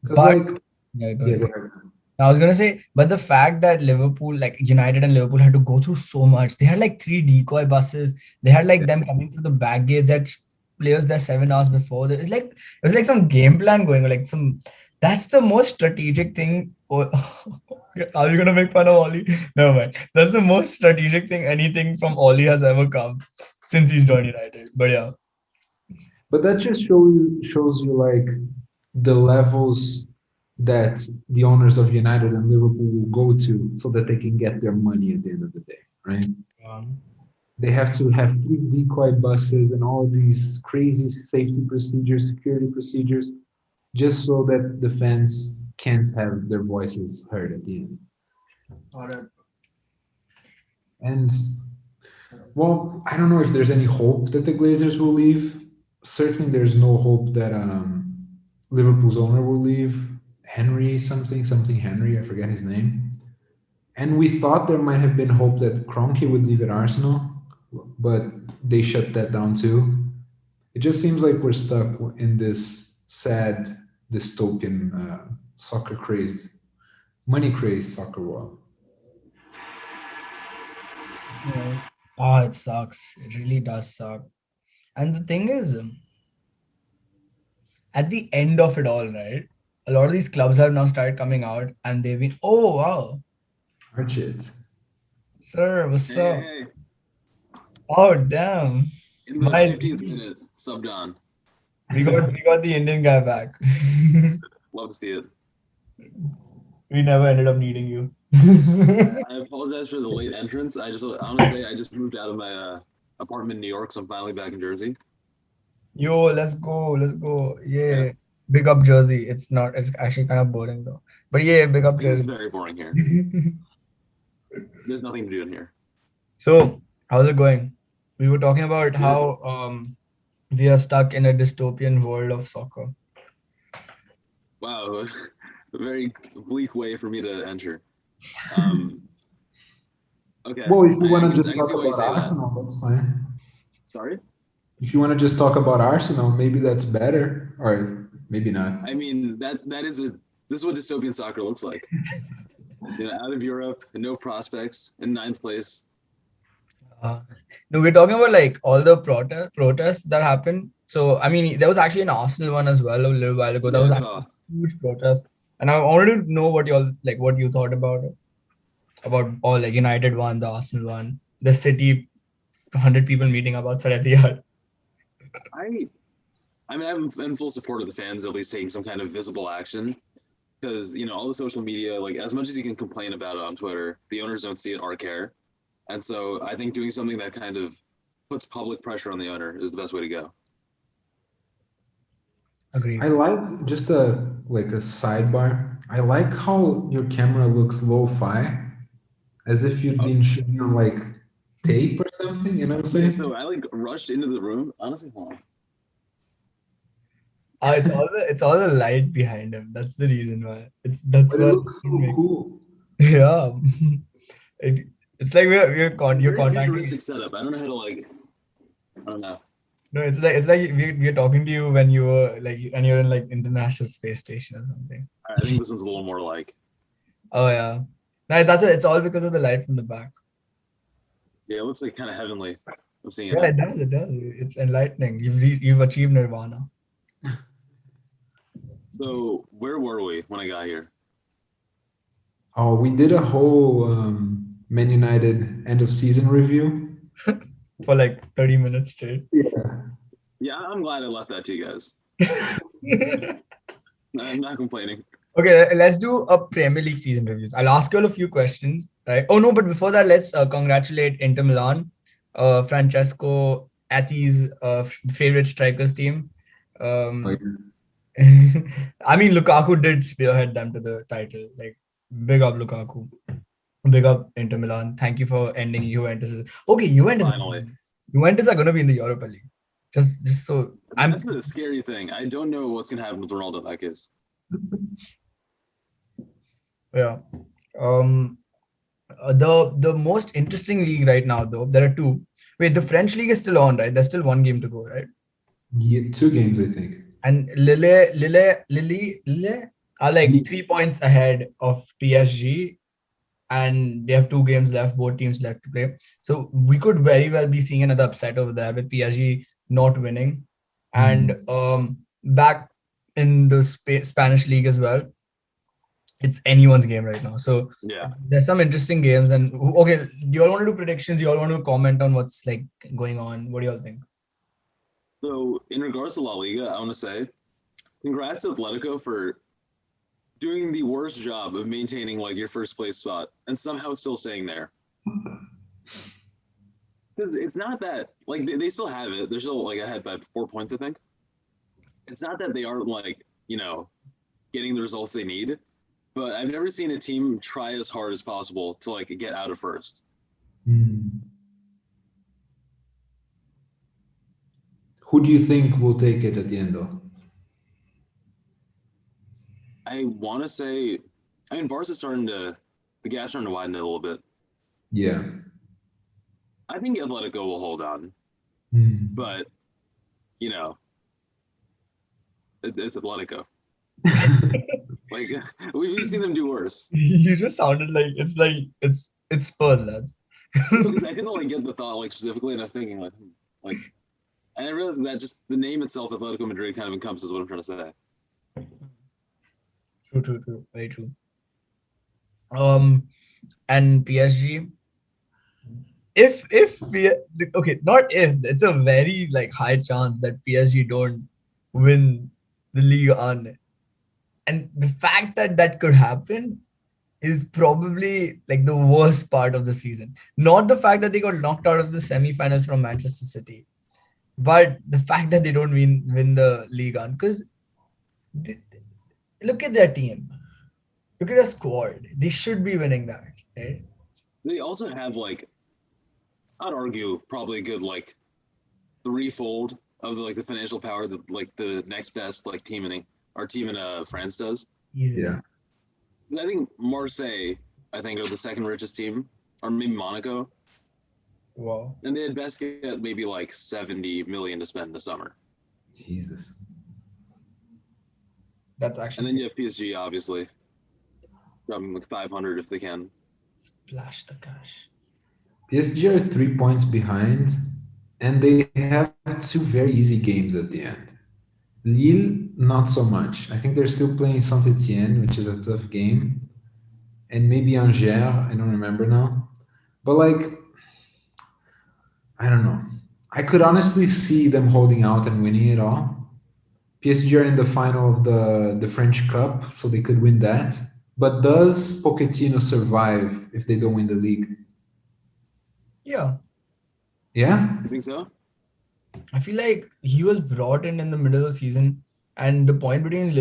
Cause But like, yeah, go yeah, ahead. go ahead. I was gonna say, but the fact that Liverpool, like United and Liverpool, had to go through so much. They had like three decoy buses. They had like Yeah. them coming through the back gates. That players there 7 hours before. It was like some game plan going. Like some. That's the most strategic thing. Oh, are you gonna make fun of Oli? No man. That's the most strategic thing. Anything from Oli has ever come since he's joined United. But yeah, But that just shows you like the levels that the owners of United and Liverpool will go to so that they can get their money at the end of the day, right? um, They have to have three decoy buses and all these crazy safety procedures, security procedures, just so that the fans can't have their voices heard at the end. And well, I don't know if there's any hope that the Glazers will leave. Certainly, there's no hope that Liverpool's owner will leave. Henry something Henry, I forget his name. And we thought there might have been hope that Kroenke would leave at Arsenal, but they shut that down too. It just seems like we're stuck in this sad dystopian soccer craze, money craze soccer world. yeah. Oh, it sucks. It really does suck. And the thing is, at the end of it all, right? A lot of these clubs have now started coming out and they've been, oh wow, Archit. sir, what's Hey, hey, up? hey. Oh damn. In the My 15th G. minute, subbed on. We got the Indian guy back. Love to see it. We never ended up needing you. I apologize for the late entrance. I want to say I just moved out of my apartment in New York, so I'm finally back in Jersey. Yo, let's go, let's go. Yeah, Yeah. Big up Jersey. It's actually kind of boring though. But yeah, big up it is Jersey. very boring here. There's nothing to do in here. So, how's it going? We were talking about Good. how we are stuck in a dystopian world of soccer. Wow, a very bleak way for me to enter. Um, okay, Well, if you I want to can, just I can talk see why you about say that. Arsenal, that's fine. Sorry? If you want to just talk about Arsenal, maybe that's better, or maybe not. I mean, this is what dystopian soccer looks like. Out of Europe, no prospects, in ninth place. No, we're talking about like all the protests that happened. So, I mean, there was actually an Arsenal one as well a little while ago. That Yeah, I was saw. actually a huge protest, and I wanted to know what you thought about it, about all like United one, the Arsenal one, the city, 100 people meeting about Etihad. I I mean, I'm in full support of the fans at least taking some kind of visible action because all the social media, like as much as you can complain about it on Twitter, the owners don't see it or care, and so I think doing something that kind of puts public pressure on the owner is the best way to go. I Agreed. like just a sidebar. I like how your camera looks lo-fi, as if you'd Oh, been shooting on like tape or something. You know what I'm yeah, saying? so I like rushed into the room. Honestly, hold on. It's all the light behind him. That's the reason why. That's But it what looks so cool. yeah. It, it's like you're Very contacting. futuristic setup. I don't know how to I don't know. No, it's like we're talking to you when you were like and you're in like International Space Station or something. I think this one's a little more Oh yeah. No, that's it. It's all because of the light from the back. yeah, it looks like kind of heavenly. I'm seeing it Yeah, now. it does. It does. It's enlightening. You've achieved nirvana. So where were we when I got here? Oh, we did a whole Man United end of season review. For like 30 minutes straight. Yeah. Yeah, I'm glad I left that to you guys. I'm not complaining. Okay, let's do a Premier League season reviews. I'll ask you all a few questions, right? Oh no, but before that, let's congratulate Inter Milan, Francesco Atti's favorite strikers team. Like, Um, I mean, Lukaku did spearhead them to the title. Like, big up Lukaku, big up Inter Milan. Thank you for ending Juventus. Okay, Finally. Juventus are gonna be in the Europa League. Just so I'm That's a scary thing. I don't know what's gonna happen with Ronaldo in that case. yeah. Um, the most interesting league right now, though, there are two. Wait, the French league is still on, right? There's still one game to go, right? yeah, 2 games, I think. And Lille are like 3 points ahead of PSG, and they have 2 games left, both teams left to play. So we could very well be seeing another upset over there with PSG not winning. And back in the Spanish league as well, it's anyone's game right now. So Yeah. there's some interesting games. And okay, do you all want to do predictions? You all want to comment on what's like going on? What do you all think? So in regards to La Liga, I want to say congrats to Atletico for doing the worst job of maintaining like your first place spot and somehow still staying there. Because it's not that like they still have it. They're still like ahead by 4 points, I think. It's not that they aren't like, getting the results they need, but I've never seen a team try as hard as possible to like get out of first. Who do you think will take it at the end, though? I want to say, Barca's the gap's starting to widen a little bit. Yeah. I think Atletico will hold on, but it's Atletico. Like we've seen them do worse. You just sounded like it's Spurs, lads. Because I didn't like get the thought like specifically, and I was thinking like, and I realized that just the name itself, Atletico Madrid, kind of encompasses what I'm trying to say. True, very true. And PSG. If we okay, not if, it's a very like high chance that PSG don't win the league on, and the fact that that could happen is probably like the worst part of the season. Not the fact that they got knocked out of the semi-finals from Manchester City, but the fact that they don't win the league on. Because look at their team, look at their squad. They should be winning that, right? They also have like, I'd argue probably a good like threefold of the financial power that like the next best like team in France does. Easy. Yeah. I think Marseille, are the second richest team, or maybe Monaco. Wow. And they'd best get maybe like 70 million to spend in the summer. Jesus. That's actually. And then you have PSG, obviously, dropping like 500 if they can. Splash the cash. PSG are 3 points behind, and they have 2 very easy games at the end. Lille, not so much. I think they're still playing Saint-Etienne, which is a tough game. And maybe Angers, I don't remember now. But like, I don't know. I could honestly see them holding out and winning it all. PSG are in the final of the French Cup, so they could win that. But does Pochettino survive if they don't win the league? Yeah. Yeah? You think so? I feel like he was brought in the middle of the season, and the point between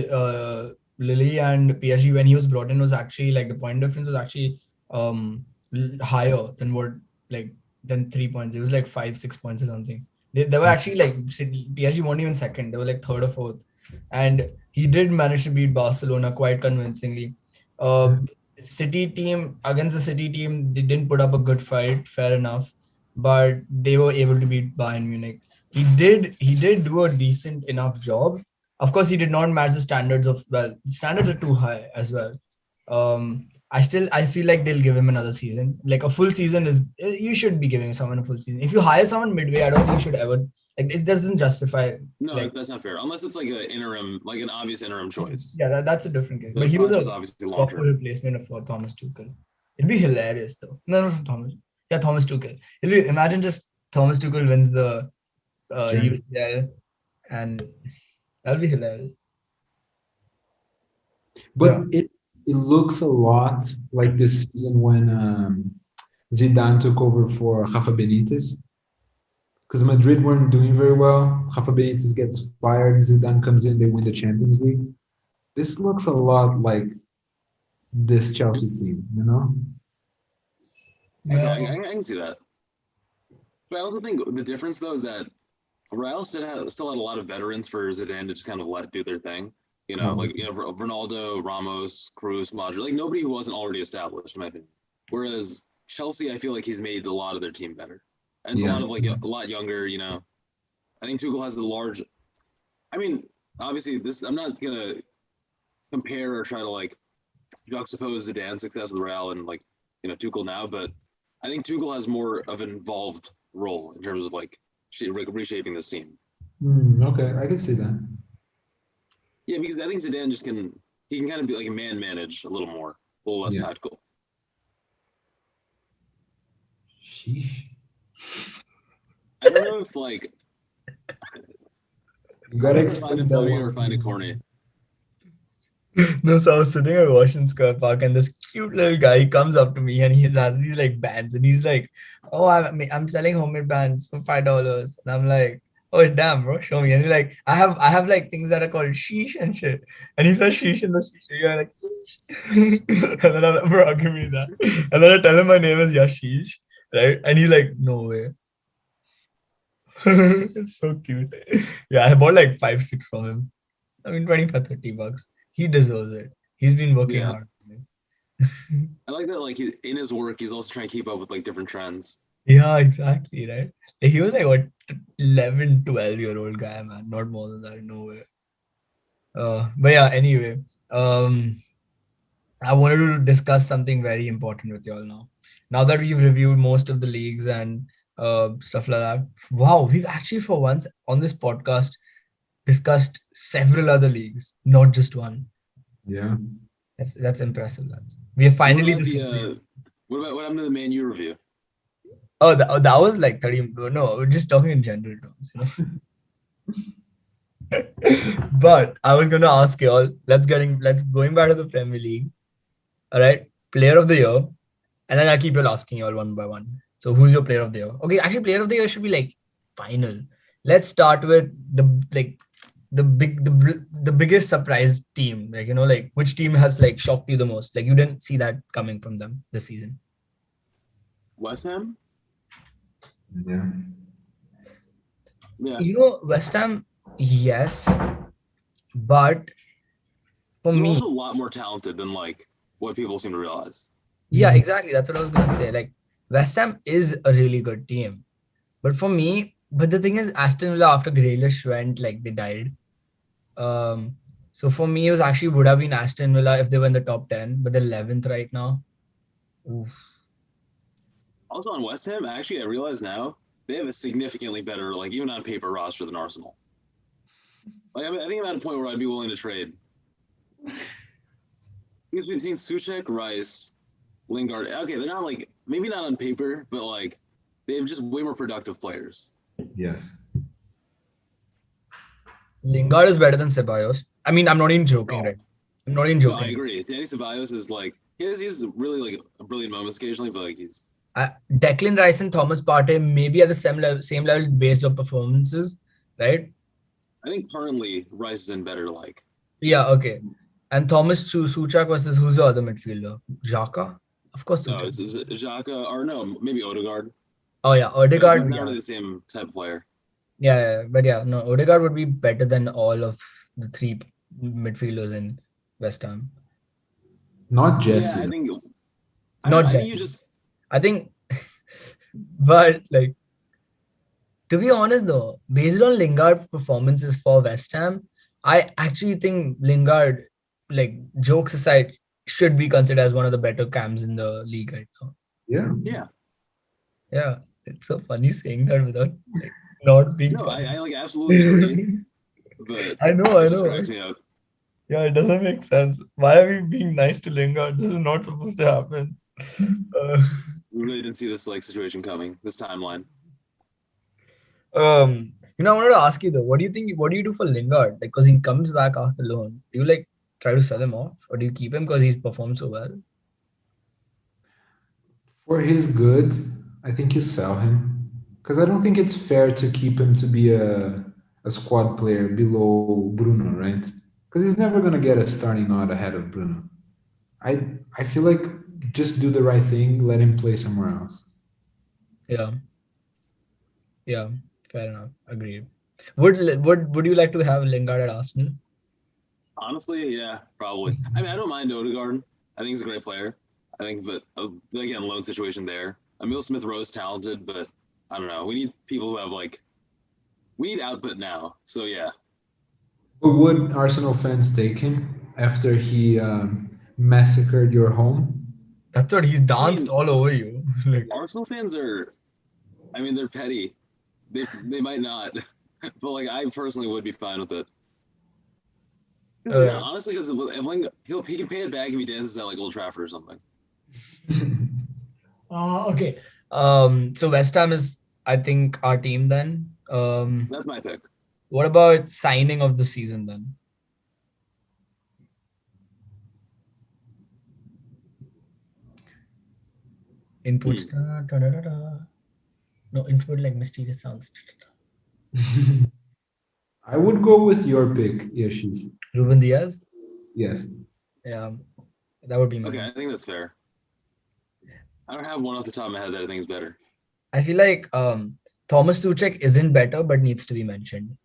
Lily and PSG when he was brought in was actually like the point difference was actually higher than 3 points. It was like 5-6 points or something. They were actually like PSG weren't even second. They were like third or fourth, and he did manage to beat Barcelona quite convincingly. City team against the City team, they didn't put up a good fight, fair enough, but they were able to beat Bayern Munich. He did do a decent enough job. Of course, he did not match the standards of standards are too high as well. I feel like they'll give him another season. Like a full season is you should be giving someone a full season. If you hire someone midway, I don't think you should ever it doesn't justify. No, that's not fair. Unless it's like an interim, like an obvious interim choice. Yeah, that's a different case. The But he was process a obviously long proper term. replacement for Thomas Tuchel. It'd be hilarious though. No, Thomas. Yeah, Thomas Tuchel. Imagine just Thomas Tuchel wins the UCL, and that'll be hilarious. But it looks a lot like this season when Zidane took over for Rafa Benitez. Because Madrid weren't doing very well. Rafa Benitez gets fired, Zidane comes in, they win the Champions League. This looks a lot like this Chelsea team, you know? Okay, Yeah. I can see that. But I also think the difference though is that Real still had a lot of veterans for Zidane to just kind of let do their thing. You know, like Ronaldo, Ramos, Cruz, Modric, like nobody who wasn't already established, in my opinion. Whereas Chelsea, I feel like he's made a lot of their team better, and it's a lot of like a lot younger. You know, I think Tuchel has a large. I mean, obviously, this I'm not gonna compare or try to like juxtapose Zidane's success with Real and like Tuchel now, but I think Tuchel has more of an involved role in terms of like reshaping this team. Okay, I can see that. Yeah, because I think Zidane he can kind of be like a man manage a little more, a little less tactical. Sheesh. I don't know if like You gotta find explain it that funny one. or find it corny. No, so I was sitting at Washington Square Park, and this cute little guy comes up to me, and he has these like bands, and he's like, "Oh, I'm selling homemade bands for $5," and I'm like, "Oh, damn, bro, show me." And he's like, "I have like things that are called sheesh and shit," and he says sheesh in the sheesh. You're like, sheesh. And then I'm bro, give me that, and then I tell him my name is Yashish, right? And he's like, "No way." It's so cute. Yeah, I bought like 5, 6 from him. I mean, 25, $30. He deserves it. He's been working Yeah. hard. I like that. Like in his work, he's also trying to keep up with like different trends. Yeah, exactly, right? Like, he was like what 11, 12-year-old guy, man. Not more than that, no way. But yeah, anyway, I wanted to discuss something very important with you all now. Now that we've reviewed most of the leagues and stuff like that, wow, we've actually for once on this podcast discussed several other leagues, not just one. Yeah. That's impressive, lads. We have finally What happened to the Man U review? Oh, that was like 30. No, we're just talking in general terms, But I was gonna ask you all. Let's going back to the Premier League. All right, Player of the Year, and then I'll keep you asking you all one by one. So who's your Player of the Year? Okay, actually, Player of the Year should be like final. Let's start with the biggest surprise team. Like like which team has like shocked you the most? Like you didn't see that coming from them this season. West Ham. Yeah. Yeah. West Ham, yes, but for They're me, also a lot more talented than like what people seem to realize. yeah, exactly. That's what I was gonna say. Like West Ham is a really good team, but for me, but the thing is, Aston Villa after Grealish went, like they died. Um, so for me, it was actually would have been Aston Villa if they were in the top 10, but they're 11th right now. Oof. Also on West Ham, actually, I realize now they have a significantly better, like even on paper, roster than Arsenal. Like I think I'm at a point where I'd be willing to trade. Because between Suchek, Rice, Lingard, okay, they're not like maybe not on paper, but like they have just way more productive players. Yes. Lingard is better than Ceballos. I mean, I'm not even joking, right? I'm not even No, joking. I agree. Danny Ceballos is like he has really like a brilliant moments occasionally, but like he's Declan Rice and Thomas Partey maybe at the same level based on performances, right? I think currently Rice is in better like. Yeah, okay. And Thomas Suchak versus who's the other midfielder? Xhaka? Of course, No, Suchak. it's Xhaka or no, maybe Odegaard. Oh yeah, Odegaard. Not Yeah. really the same type of player. Yeah, but yeah, no, Odegaard would be better than all of the three midfielders in West Ham. Not Jesse. Yeah, I think. Not I think Jesse. you just. I think, but like, to be honest though, based on Lingard's performances for West Ham, I actually think Lingard, like jokes aside, should be considered as one of the better cams in the league right now. Yeah. Yeah. Yeah, it's so funny saying that without like not being No, funny. I like absolutely agree. But I know. it just cracks me up. Yeah, it doesn't make sense. Why are we being nice to Lingard? This is not supposed to happen. We really didn't see this like situation coming. This timeline. I wanted to ask you though, what do you think? What do you do for Lingard? Like, because he comes back after loan. Do you like try to sell him off, or do you keep him because he's performed so well? For his good, I think you sell him because I don't think it's fair to keep him to be a squad player below Bruno, right? Because he's never gonna get a starting nod ahead of Bruno. I feel like just do the right thing, let him play somewhere else. Yeah, yeah, fair enough. Agreed. Would you like to have Lingard at Arsenal? Honestly, yeah, probably. I mean, I don't mind Odegaard. I think he's a great player. I think, but again, loan situation there. Emil Smith Rowe is talented, but I don't know. We need people who have we need output now. So yeah, But would Arsenal fans take him after he massacred your home? That's what he's danced mean- all over you. Like, Arsenal fans are. I mean, they're petty. They might not, but I personally would be fine with it. yeah. Honestly, because he can pay it back if he dances at Old Trafford or something. Okay. So West Ham is, I think, our team then. That's my pick. What about signing of the season then? Inputs. No, input like mysterious sounds. I would go with your pick, Yashish. Ruben Diaz. Yes. Yeah, that would be mine. Okay, I think that's fair. I don't have one off the top of my head that I think is better. I feel like Thomas Tuchek isn't better, but needs to be mentioned.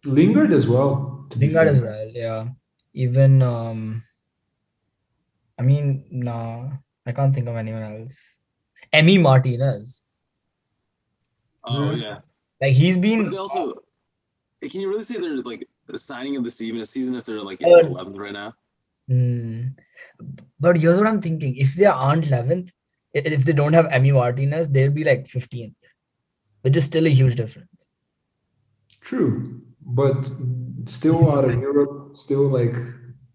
Lingard as well. To be Lingard fair. as well, yeah. Even I mean, nah, I can't think of anyone else. Emi Martinez, Oh Yeah. yeah, like he's but been. they also can you really say they're the signing of the season if they're in 11th right now? But here's what I'm thinking: if they aren't 11th, if they don't have Emi Martinez, they'll be like 15th, which is still a huge difference. True, but still out of Europe, still right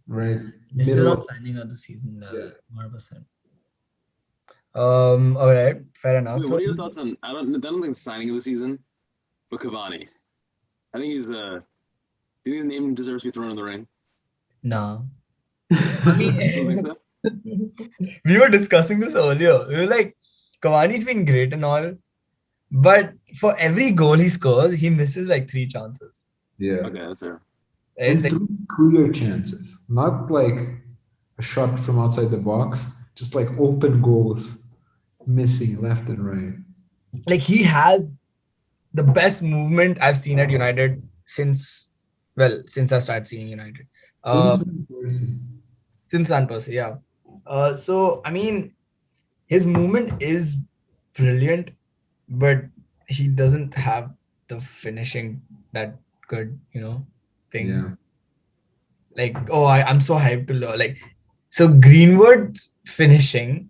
They're still middle. not signing at the season level, 100%. All right, fair enough. Wait, what are your thoughts on? I don't think signing of the season, but Cavani. I think he's do you think his name deserves to be thrown in the ring? Nah. You don't think so? We were discussing this earlier. We were like, Cavani's been great and all, but for every goal he scores, he misses like 3 chances. Yeah, Okay, that's fair. Right? and Like, 3 clear chances, not like a shot from outside the box, just like open goals, missing left and right. like he has the best movement I've seen at United since I started seeing United. Since Van Persie. Since Van Persie, yeah. So I mean, his movement is brilliant, but he doesn't have the finishing that good, thing. Yeah. Like, oh, I'm so hyped to learn. Like, so Greenwood's finishing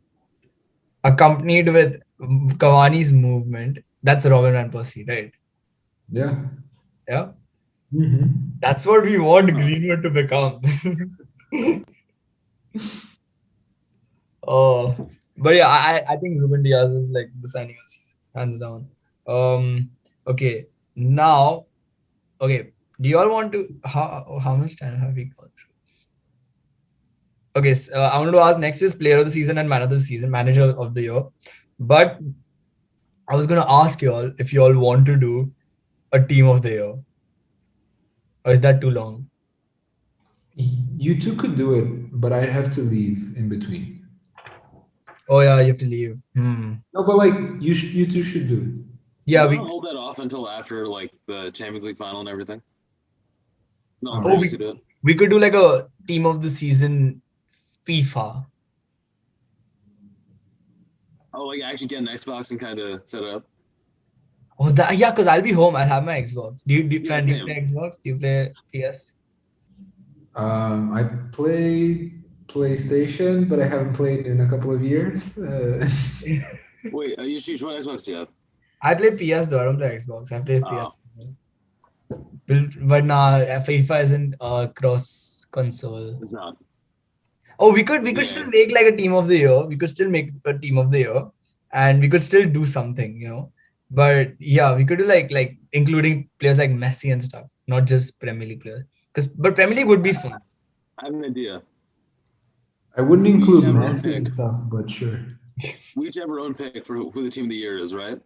accompanied with Cavani's movement. That's Robin Van Persie, right? Yeah. Yeah. Mm-hmm. That's what we want Greenwood to become. Oh, but yeah, I think Ruben Diaz is like the signing of the season, hands down. Okay, now, okay, do you all want to how much time have we gone through? Okay, so, I wanted to ask next is player of the season and man of the season, manager of the year, but I was gonna ask you all if you all want to do a team of the year, or is that too long? You two could do it, but I have to leave in between. Oh yeah, you have to leave. No, but you two should do it. Yeah, You we wanna hold that off until after the Champions League final and everything. No, Oh, oh, we- do it. we could do like a team of the season FIFA. Oh, actually get an Xbox and kind of set it up. Oh, yeah, because I'll be home. I'll have my Xbox. Do you Yeah, Fran, do you same. play Xbox? Do you play PS? I play PlayStation, but I haven't played in a couple of years. Wait, Yashish, what Xbox do you have? I play PS though. I don't play Xbox. I play Oh. PS. But nah, FIFA isn't cross console. It's not. Oh, we could Yeah. still make like a team of the year. We could still make a team of the year, and we could still do something, But yeah, we could do like including players like Messi and stuff, not just Premier League players. But Premier League would be fun. I have an idea. I wouldn't include have our own Messi and picks. stuff, but sure. We each have our own pick for who the team of the year is, right?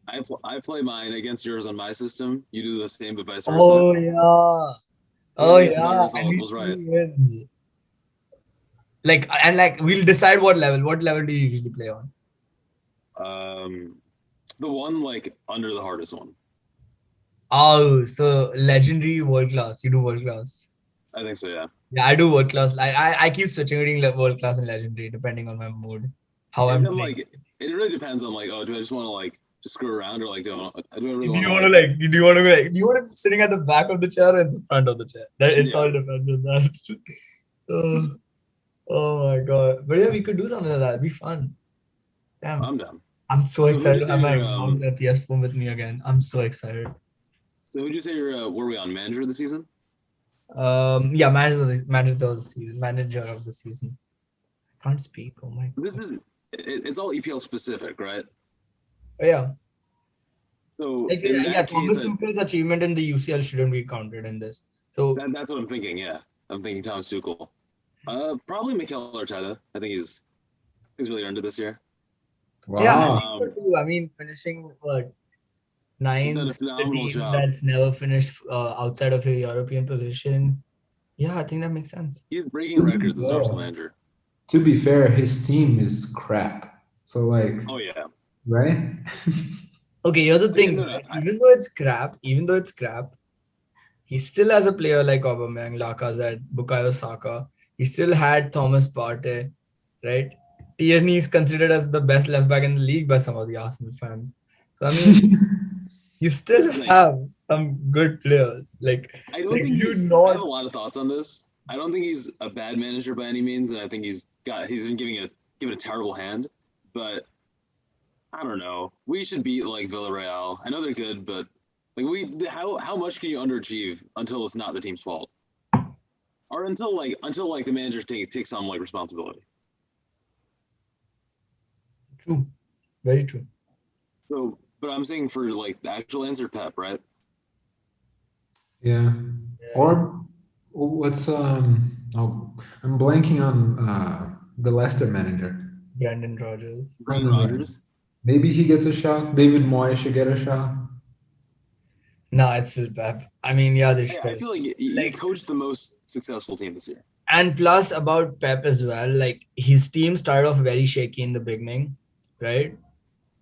I play mine against yours on my system. You do the same, but vice versa. Oh yeah. Oh Whoever gets a better yeah. result was right. Wins. Like we'll decide what level. What level do you usually play on? The one like under the hardest one. Oh, so legendary, world class. You do world class. I think so, yeah. Yeah, I do world class. I keep switching between world class and legendary depending on my mood. How And I'm then playing. like it really depends on like, oh, do I just want to like just screw around or like do I really Do want you to want to like? Do you want to be like? Do you want to be sitting at the back of the chair or at the front of the chair? That it's Yeah. all depends on that. Oh my god! But yeah, we could do something like that. It'd be fun. Damn, I'm down. I'm so So who'd excited you to say have my your, exam at PS4 with me again. I'm so excited. So who'd you say your were we on manager of the season? Yeah, manager of the season. I can't speak. Oh my god. This is it's all EPL specific, right? Yeah. So Like, in yeah, that Thomas case, Tuchel's achievement in the UCL shouldn't be counted in this. So that's what I'm thinking. Yeah, I'm thinking Thomas Tuchel. Probably Mikel Arteta. I think he's really earned it this year. Wow. yeah, I think so too. I mean, finishing what He's done a ninth, the phenomenal team job. that's never finished outside of a European position. Yeah, I think that makes sense. He's breaking records as Arsenal manager. To be fair, his team is crap. So like, Oh yeah. right? Okay, here's the thing. no, Right? Even though it's crap, he still has a player like Aubameyang, Lacazette, Bukayo Saka. He still had Thomas Partey, right? Tierney is considered as the best left back in the league by some of the Arsenal fans. So I mean, you still have some good players. Like I don't like think you I have not a lot of thoughts on this. I don't think he's a bad manager by any means, and I think he's been giving a terrible hand. But I don't know. We should beat like Villarreal. I know they're good, but like how much can you underachieve until it's not the team's fault, or until the manager takes on like responsibility. true, very true. So, but I'm saying for like the actual answer, Pep, right? Yeah. Or what's I'm blanking on the Leicester manager. Brendan Rodgers. Brendan Rodgers. Maybe he gets a shot. David Moyes should get a shot. No, it's still Pep. I mean, yeah, they should. I feel like he coached the most successful team this year. And plus about Pep as well, like his team started off very shaky in the beginning, right?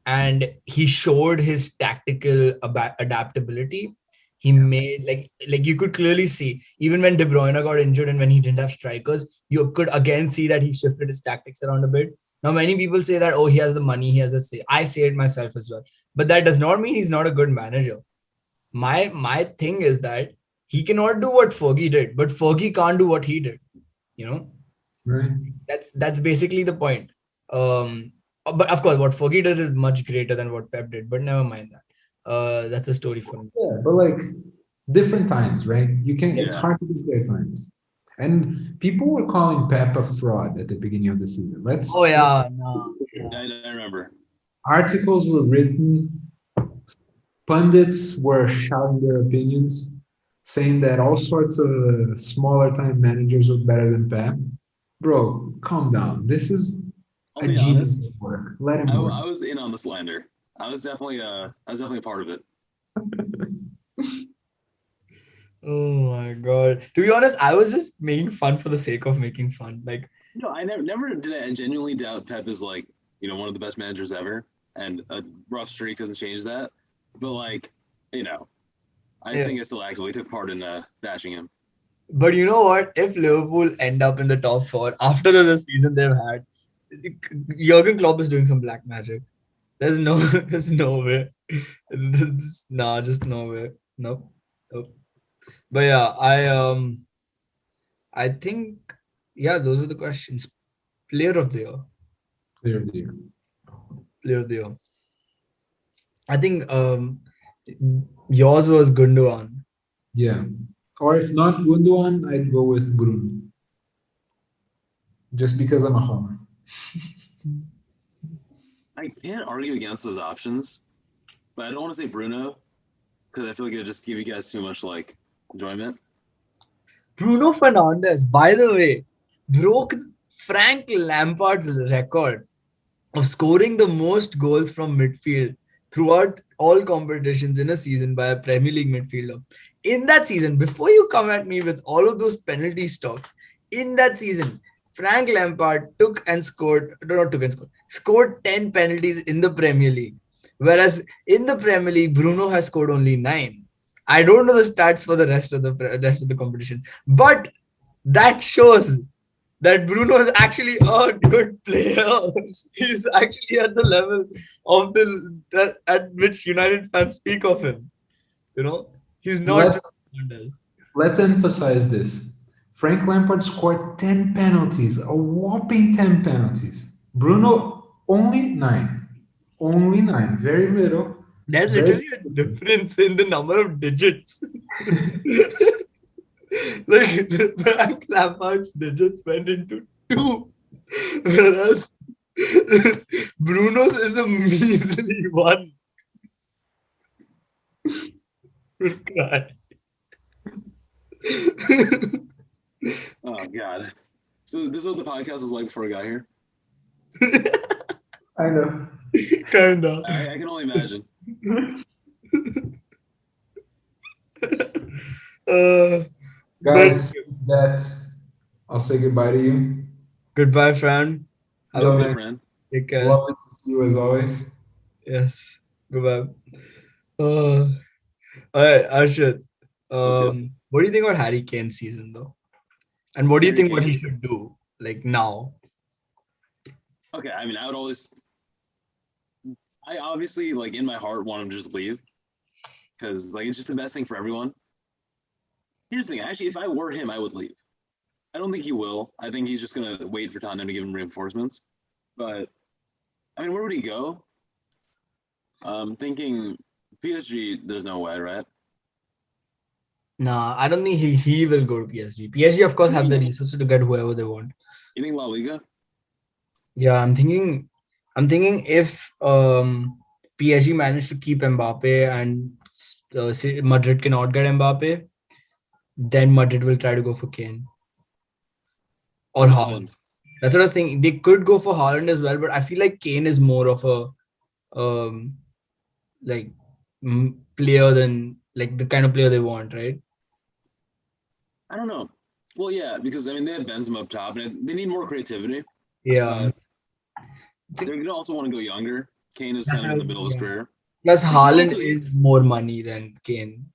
And he showed his tactical adaptability. He made like you could clearly see, even when De Bruyne got injured and when he didn't have strikers, you could again see that he shifted his tactics around a bit. Now, many people say that, oh, he has the money, he has the stay. I say it myself as well. But that does not mean he's not a good manager. My thing is that he cannot do what Fergie did, but Fergie can't do what he did. You know, Right. that's basically the point. But of course, what Fergie did is much greater than what Pep did. But never mind that. That's a story for me. Yeah, but like different times, right? You can. It's Yeah. hard to compare times. And people were calling Pep a fraud at the beginning of the season. Oh yeah, no. I remember. Articles were written. Pundits were shouting their opinions, saying that all sorts of smaller time managers were better than Pep. Bro, calm down. This is I'll a be genius honest. work. Let him work. I was in on the slander. I was definitely a part of it. Oh my god. To be honest, I was just making fun for the sake of making fun. Like, No, I never did. I genuinely doubt Pep is like one of the best managers ever, and a rough streak doesn't change that. But like I think I still actively took part in bashing him. but you know what? If Liverpool end up in the top 4 after the season they've had, Jurgen Klopp is doing some black magic. There's no way. Just no way. Nope. But yeah, I think those are the questions. Player of the year. Player of the year. Player of the year. I think yours was Gundogan. Yeah. Or if not Gundogan, I'd go with Bruno. Just because I'm a homer. I can't argue against those options, but I don't want to say Bruno because I feel like it would just give you guys too much like enjoyment. Bruno Fernandes, by the way, broke Frank Lampard's record of scoring the most goals from midfield throughout all competitions in a season by a Premier League midfielder. In that season, before you come at me with all of those penalty stocks, in that season, Frank Lampard took and scored, no, not took and scored 10 penalties in the Premier League. Whereas in the Premier League, Bruno has scored only 9. I don't know the stats for the rest of the competition, but that shows that Bruno is actually a good player. He's actually at the level of that at which United fans speak of him. You know, he's not Let just Fernandes. Let's emphasize this. Frank Lampard scored 10 penalties, a whopping 10 penalties. Bruno only 9. Only 9. Very little. There's Very literally a difference in the number of digits. Like Frank Lampard's digits went into 2, whereas Bruno's is a measly 1. Cry. Oh God. So this is what the podcast was like before I got here. I know. Kinda. I can only imagine. Guys, that I'll say goodbye to you. Goodbye, Fran. Have Sounds a good, nice. friend. Take care. Lovely to see you as always. Yes. Goodbye. All right, Archit. go. What do you think about Harry Kane's season, though? And what do you Harry think what he Kane? should do, like now? Okay, I mean, I obviously, like, in my heart want him to just leave because, like, it's just the best thing for everyone. Here's the thing. Actually, if I were him, I would leave. I don't think he will. I think he's just going to wait for Tottenham to give him reinforcements. But, I mean, where would he go? Thinking PSG, there's no way, right? Nah, I don't think he will go to PSG. PSG, of course, have the resources to get whoever they want. You think La Liga? Yeah, I'm thinking if PSG managed to keep Mbappe and say Madrid cannot get Mbappe, then Madrid will try to go for Kane or Haaland. That's what I was thinking. They could go for Haaland as well, but I feel like Kane is more of a like player than like the kind of player they want, right? I don't know. Well, yeah, because I mean they have Benzema up top, and they need more creativity. Yeah. They're gonna also want to go younger. Kane is kind of in the middle of his career. Plus, Haaland also- is more money than Kane.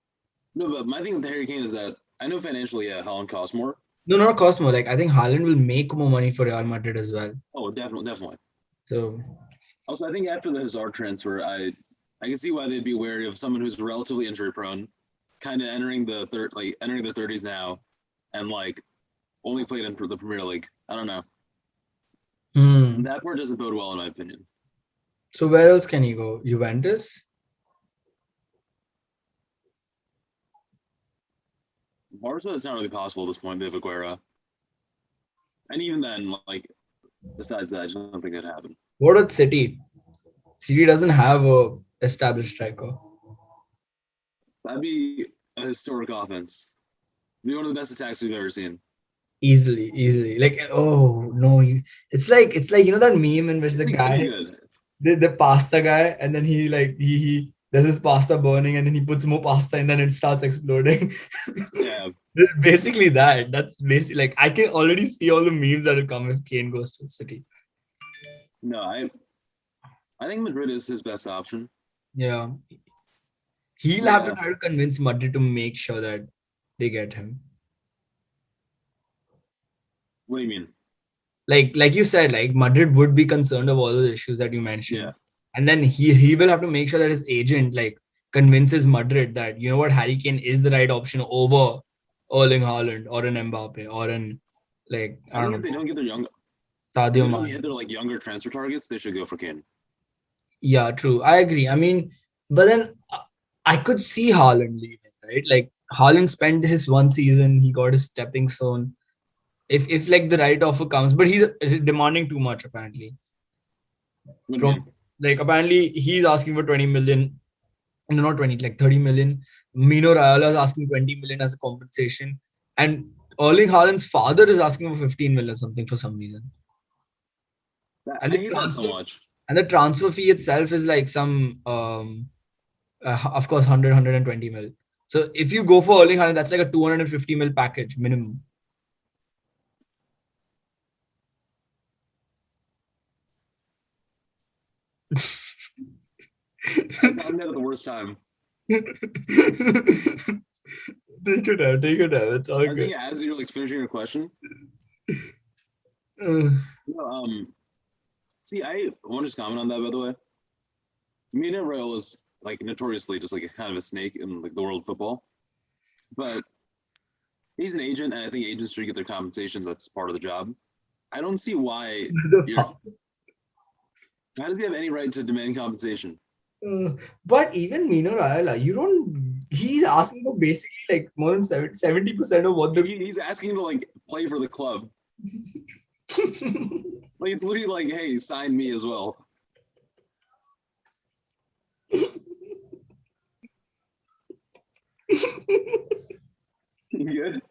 No, but my thing with Harry Kane is that I know financially, yeah, Haaland costs more. No, not cost more. Like I think Haaland will make more money for Real Madrid as well. Oh, definitely. So Also, I think after the Hazard transfer, I can see why they'd be wary of someone who's relatively injury prone, kind of entering the 30s now, and like only played in the Premier League. I don't know. That part doesn't bode well in my opinion. So where else can he go? Juventus? Barca, it's not really possible at this point. They have Agüero, and even then, like besides that, I just don't think that'd happen. What about City? City doesn't have a established striker. That'd be a historic offense. It'd be one of the best attacks we've ever seen. Easily. Like oh no, it's like you know that meme in which the guy the pasta guy and then he there's his pasta burning and then he puts more pasta and then it starts exploding. Yeah. Basically that. That's basically like I can already see all the memes that will come if Kane goes to City. No, I think Madrid is his best option. Yeah. He'll have to try to convince Madrid to make sure that they get him. What do you mean? Like you said, like Madrid would be concerned of all those issues that you mentioned. Yeah. And then he will have to make sure that his agent like convinces Madrid that, you know what, Harry Kane is the right option over Erling Haaland or an Mbappe or an like I think if they don't get their Sadio Mane. hit their like younger transfer targets, they should go for Kane. Yeah, true. I agree. I mean, but then I could see Haaland leaving, right? Like Haaland spent his one season, he got his stepping stone. If like the right offer comes, but he's demanding too much apparently. Apparently he's asking for 20 million, no, not 20, like 30 million. Mino Raiola is asking 20 million as a compensation, and Erling Haaland's father is asking for 15 million something for some reason. I hate that so much. And the transfer fee itself is like some, of course, 120 mil. So if you go for Erling Haaland, that's like a 250 mil package minimum. I'm there at the worst time. Take your time. It's all good. Yeah, as you're like finishing your question. See, I want to just comment on that, by the way. Mina Raiola is like notoriously just like a kind of a snake in like the world of football, but he's an agent, and I think agents should get their compensation. That's part of the job. I don't see why. How does he have any right to demand compensation? But even Mino Raiola, he's asking for basically like more than 70% of what he's asking to like play for the club. Like it's literally like, hey, sign me as well. You good?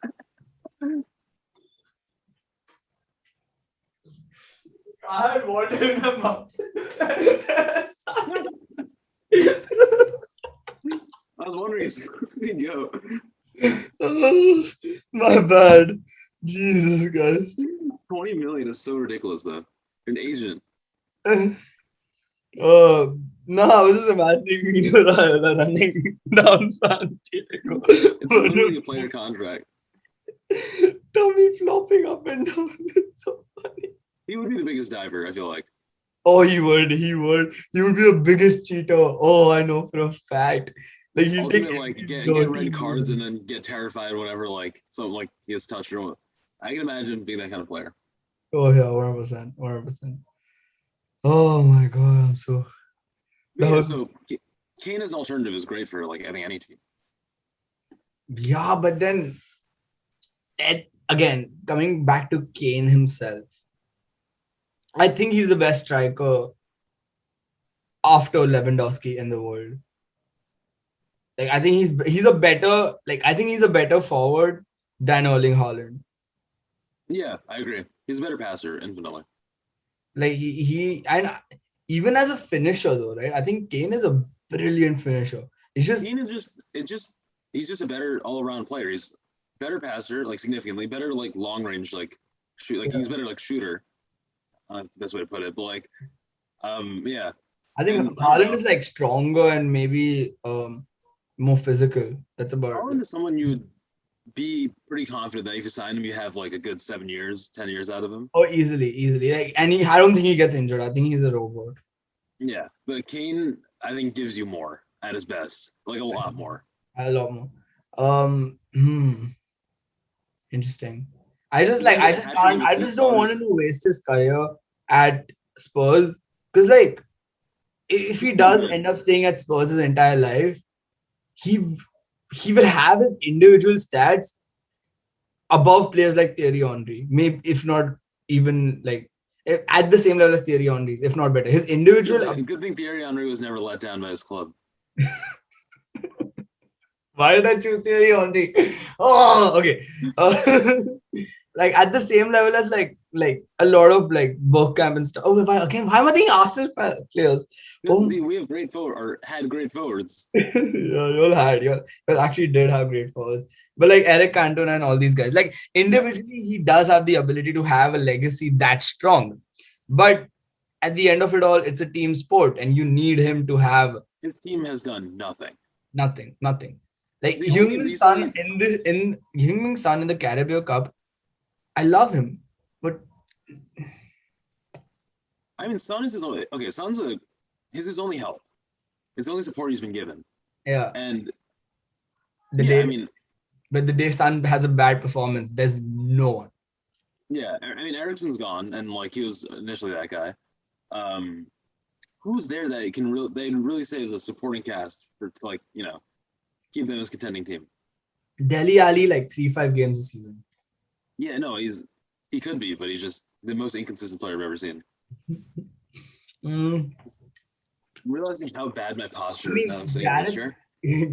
I had water in my mouth. I was wondering, where did he go? Oh, my bad. Jesus Christ. 20 million is so ridiculous, though. An agent. No, I was just imagining Mino Raiola running down Santiago. It's literally a player contract. Tommy flopping up and down. It's so funny. He would be the biggest diver, I feel like. Oh, he would. He would be the biggest cheater. Oh, I know for a fact. Like he'll take like get red cards and then get terrified whenever like something like he gets touched or I can imagine being that kind of player. Oh yeah, 100%. Oh my god, I'm so. So Kane as an alternative is great for like I think any team. Yeah, but then again, coming back to Kane himself, I think he's the best striker after Lewandowski in the world. Like I think he's a better forward than Erling Haaland. Yeah, I agree. He's a better passer infinitely. Like he and even as a finisher though, right? I think Kane is a brilliant finisher. He's just he's just a better all-around player. He's better passer, like significantly better, like long range, like shoot, like he's better like shooter. That's the best way to put it. But like, yeah. I think Haaland is like stronger and maybe more physical. That's about. Haaland is someone you'd be pretty confident that if you sign him, you have like a good 10 years out of him. Oh, easily. Like, and I don't think he gets injured. I think he's a robot. Yeah, but Kane, I think, gives you more at his best, like a lot more. A lot more. Interesting. I just don't want him to waste his career at Spurs because, like, if he does end up staying at Spurs his entire life, he will have his individual stats above players like Thierry Henry, maybe if not even like at the same level as Thierry Henry's, if not better. His individual. Good thing Thierry Henry was never let down by his club. Why did I choose Thierry Henry? Oh, okay. Like at the same level as like a lot of like Bergkamp and stuff. Oh, why am I thinking Arsenal players? Oh, we have great had great forwards. You actually did have great forwards. But like Eric Cantona and all these guys, like individually, he does have the ability to have a legacy that strong. But at the end of it all, it's a team sport, and you need him to have. His team has done nothing. Nothing. Like Heung-min Son in the Carabao Cup, I love him, but I mean, Son is his only. Okay, Son's his only help. It's the only support he's been given. Yeah, and the day Son has a bad performance, there's no one. Yeah, I mean Eriksen's gone, and like he was initially that guy. Who's there that they really say is a supporting cast for like keep them as contending team? Dele Alli like 3-5 games a season. Yeah, no, he could be, but he's just the most inconsistent player I've ever seen. I'm realizing how bad my posture is now I'm sitting in this chair.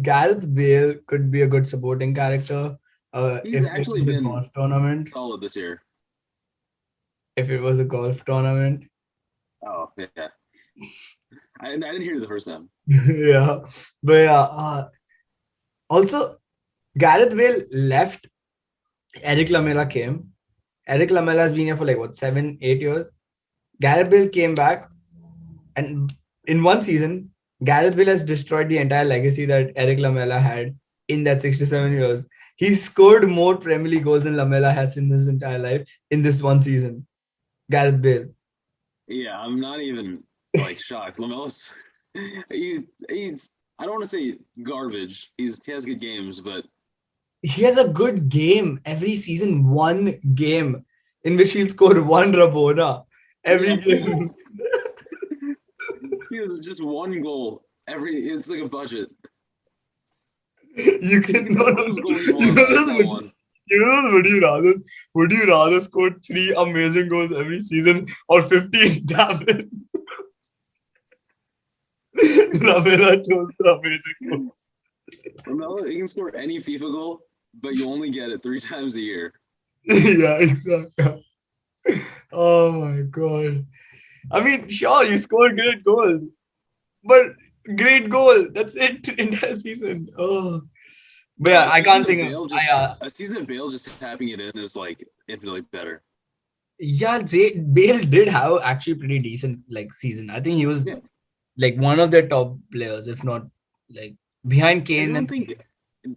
Gareth Bale could be a good supporting character, He's If it actually was a been golf tournament, solid this year. if it was a golf tournament, Oh yeah, I didn't hear you the first time. yeah. But yeah, also Gareth Bale left. Eric Lamela came. Eric Lamela has been here for like what 7, 8 years. Gareth Bale came back, and in one season, Gareth Bale has destroyed the entire legacy that Eric Lamela had in that 6 to 7 years. He scored more Premier League goals than Lamela has in his entire life in this one season. Gareth Bale. Yeah, I'm not even like shocked. Lamelo's he's I don't want to say garbage. He has good games, but He has a good game every season. One game in which he'll score one Rabona every yeah, game. he was just one goal every. It's like a budget. You can no, no, Whose no. goal he You wants? know, Just that one. would you rather score 3 amazing goals every season or 15 damage? Lamela chose the amazing goals. Lamelo, he can score any FIFA goal, but you only get it 3 times a year. Yeah, exactly. Oh my god. I mean, sure, you scored great goals, but great goal. That's it. Entire season. Oh, but yeah, I can't think of. A season of Bale just tapping it in is like infinitely better. Yeah, Bale did have actually pretty decent like season. I think he was Yeah. like one of their top players, if not like behind I Kane. don't think.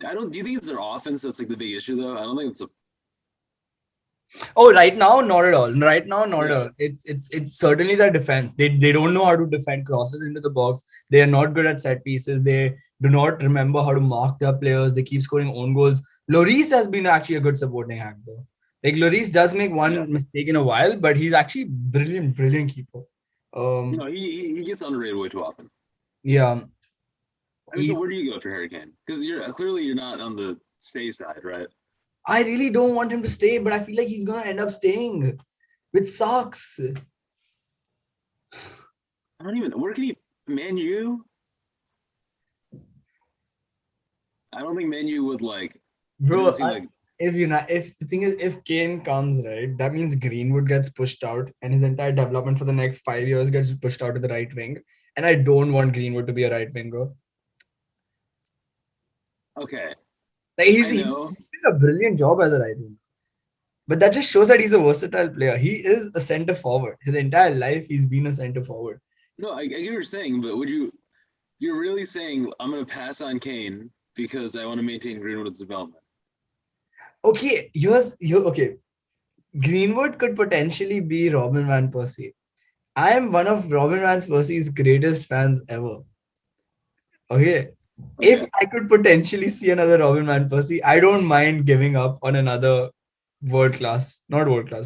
I don't. Do you think it's their offense that's like the big issue though? I don't think it's a. Oh, right now, not at all. Right now, not at Yeah. all. It's certainly their defense. They don't know how to defend crosses into the box. They are not good at set pieces. They do not remember how to mark their players. They keep scoring own goals. Lloris has been actually a good supporting actor. Like Lloris does make one mistake in a while, but he's actually brilliant keeper. No, he gets underrated way too often. Yeah. I mean, so where do you go for Harry Kane? Because you're not on the stay side, right? I really don't want him to stay, but I feel like he's gonna end up staying, which sucks. I don't even. Where can he? Man U? I don't think Man U would like. Bro, Like, if the thing is, if Kane comes, right, that means Greenwood gets pushed out and his entire development for the next 5 years gets pushed out to the right wing. And I don't want Greenwood to be a right winger. okay. Like he's did a brilliant job as a right winger. But that just shows that he's a versatile player. He is a center forward. His entire life, he's been a center forward. No, I get what you're saying, but you're really saying I'm going to pass on Kane because I want to maintain Greenwood's development? Okay, okay. Greenwood could potentially be Robin Van Persie. I am one of Robin Van Persie's greatest fans ever. Okay. If I could potentially see another Robin Van Persie, I don't mind giving up on another not world class,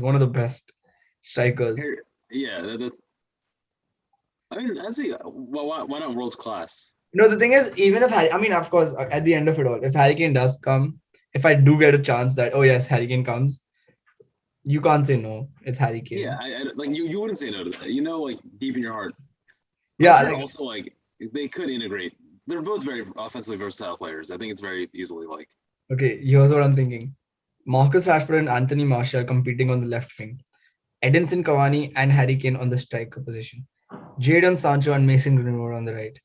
one of the best strikers. I mean, I'd say, why not world class? No, the thing is, even if of course, at the end of it all, if Harry Kane does come, if I do get a chance that, oh yes, Harry Kane comes, you can't say no. It's Harry Kane. Yeah, you wouldn't say no to that. You know, like deep in your heart. Yeah. Also, like they could integrate. They're both very offensively versatile players. I think it's very easily like. Okay, here's what I'm thinking: Marcus Rashford and Anthony Martial competing on the left wing, Edinson Cavani and Harry Kane on the striker position, Jadon Sancho and Mason Greenwood on the right.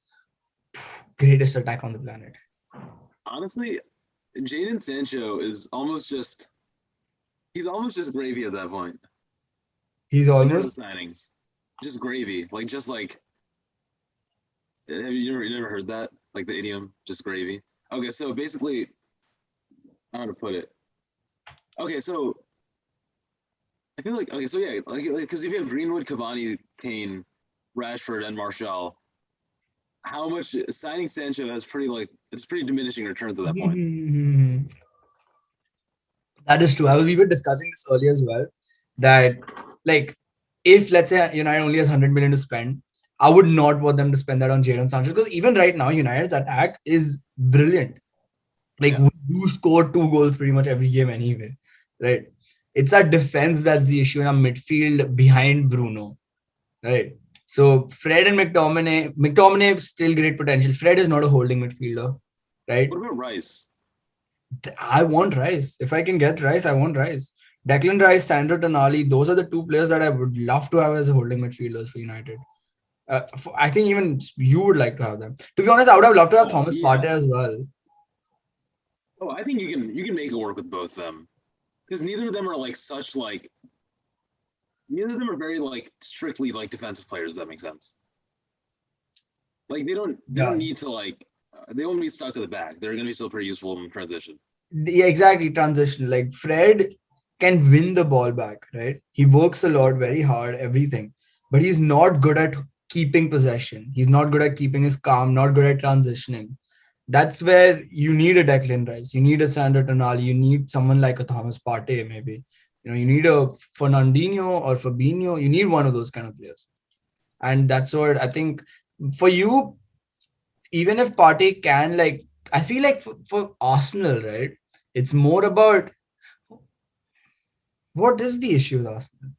Greatest attack on the planet. Honestly, Jadon Sancho is almost just. He's almost just gravy at that point. He's almost signings, just gravy, Have you never heard that? Like the idiom, just gravy. Okay, so basically, how to put it. Okay, so I feel like because if you have Greenwood, Cavani, Kane, Rashford, and Martial, how much signing Sancho has it's pretty diminishing returns at that point. That is true. We were discussing this earlier as well. That like if let's say United only has 100 million to spend, I would not want them to spend that on Jadon Sancho because even right now United's attack is brilliant. Like we do score 2 goals pretty much every game anyway, right? It's our defense that's the issue in our midfield behind Bruno, right? So Fred and McTominay still great potential. Fred is not a holding midfielder, right? What about Rice? I want Rice. If I can get Rice, I want Rice. Declan Rice, Sandro Tonali, those are the two players that I would love to have as holding midfielders for United. I think even you would like to have them. To be honest, I would have loved to have Oh Thomas yeah. Partey as well. Oh, I think you can make it work with both of them because neither of them are like such like neither of them are very like strictly like defensive players. If that makes sense. Like they Yeah. don't need to like they won't be stuck at the back. They're gonna be still pretty useful in transition. Yeah, exactly. Transition. Like Fred can win the ball back, right? He works a lot, very hard, everything. But he's not good at keeping possession. He's not good at keeping his calm, not good at transitioning. That's where you need a Declan Rice. You need a Sandro Tonali. You need someone like a Thomas Partey, maybe. You need a Fernandinho or Fabinho. You need one of those kind of players. And that's what I think for you, even if Partey can, like, I feel like for Arsenal, right? It's more about what is the issue with Arsenal?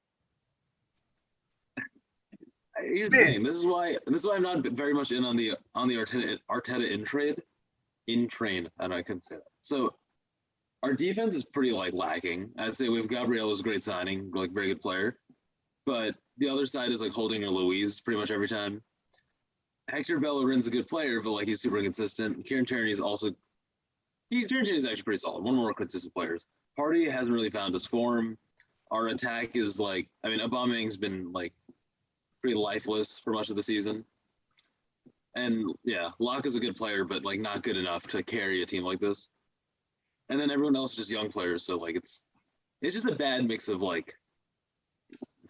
Here's the thing. This is why I'm not very much in on the Arteta in trade. In train, and I couldn't say that. So our defense is pretty like lacking. I'd say we've Gabriel is a great signing, like very good player, but the other side is like Holding or Louise pretty much every time. Hector Bellerin's a good player, but like he's super inconsistent. Kieran Tierney's also Kieran Tierney's actually pretty solid. One of the more consistent players. Partey hasn't really found his form. Our attack is like Aubameyang's been like pretty lifeless for much of the season. And yeah, Locke is a good player, but like not good enough to carry a team like this. And then everyone else is just young players, so like it's just a bad mix of like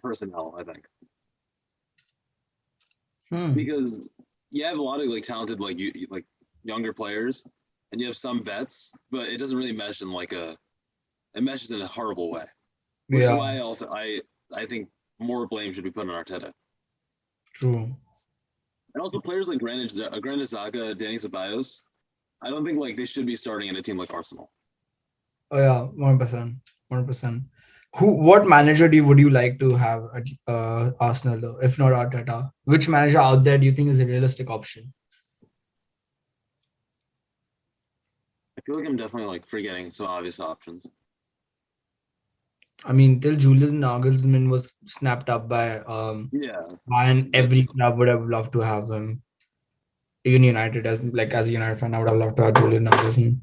personnel, I think. Because you have a lot of like talented like like younger players, and you have some vets, but it doesn't really mesh in like it meshes in a horrible way. Which is why I think more blame should be put on Arteta. True. And also players like Granit Xhaka, Danny Ceballos, I don't think like they should be starting in a team like Arsenal. Oh yeah, 100%, 100%. What manager would you like to have at Arsenal though, if not Arteta? Which manager out there do you think is a realistic option? I feel like I'm definitely like forgetting some obvious options. I mean, till Julian Nagelsmann was snapped up by Yeah, Bayern, every that's club would have loved to have him. Even United, as a United fan, I would have loved to have Julian Nagelsmann.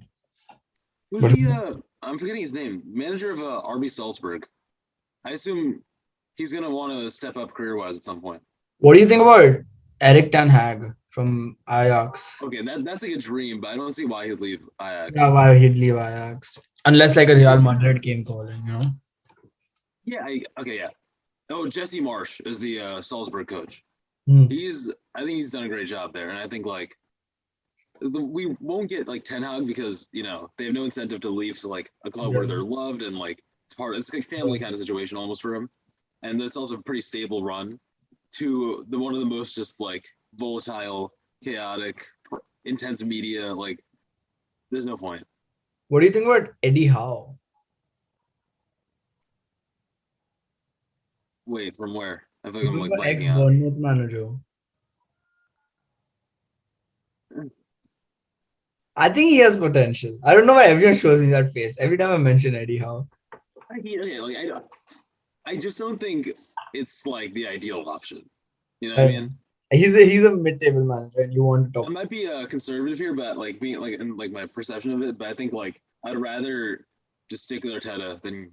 who's But the I'm forgetting his name. Manager of RB Salzburg. I assume he's gonna want to step up career wise at some point. what do you think about Eric Ten Hag from Ajax? Okay, that's like a dream, but I don't see why he'd leave Ajax. Yeah, why he'd leave Ajax? Unless like a Real Madrid came calling, Yeah, yeah. Oh, Jesse Marsch is the Salzburg coach. Hmm. I think he's done a great job there, and I think like we won't get like Ten Hag because they have no incentive to leave to like a club where they're loved and like it's like family kind of situation almost for him, and it's also a pretty stable run to one of the most just like volatile, chaotic, intense media. Like, there's no point. What do you think about Eddie Howe? Wait, from where? I think I'm like blanking out. Ex-Bournemouth manager. I think he has potential. I don't know why everyone shows me that face every time I mention Eddie Howe. I just don't think it's like the ideal option. You know what I mean? He's a mid-table manager, and you want to talk. I might be conservative here, but like being like in like my perception of it. But I think like I'd rather just stick with Arteta than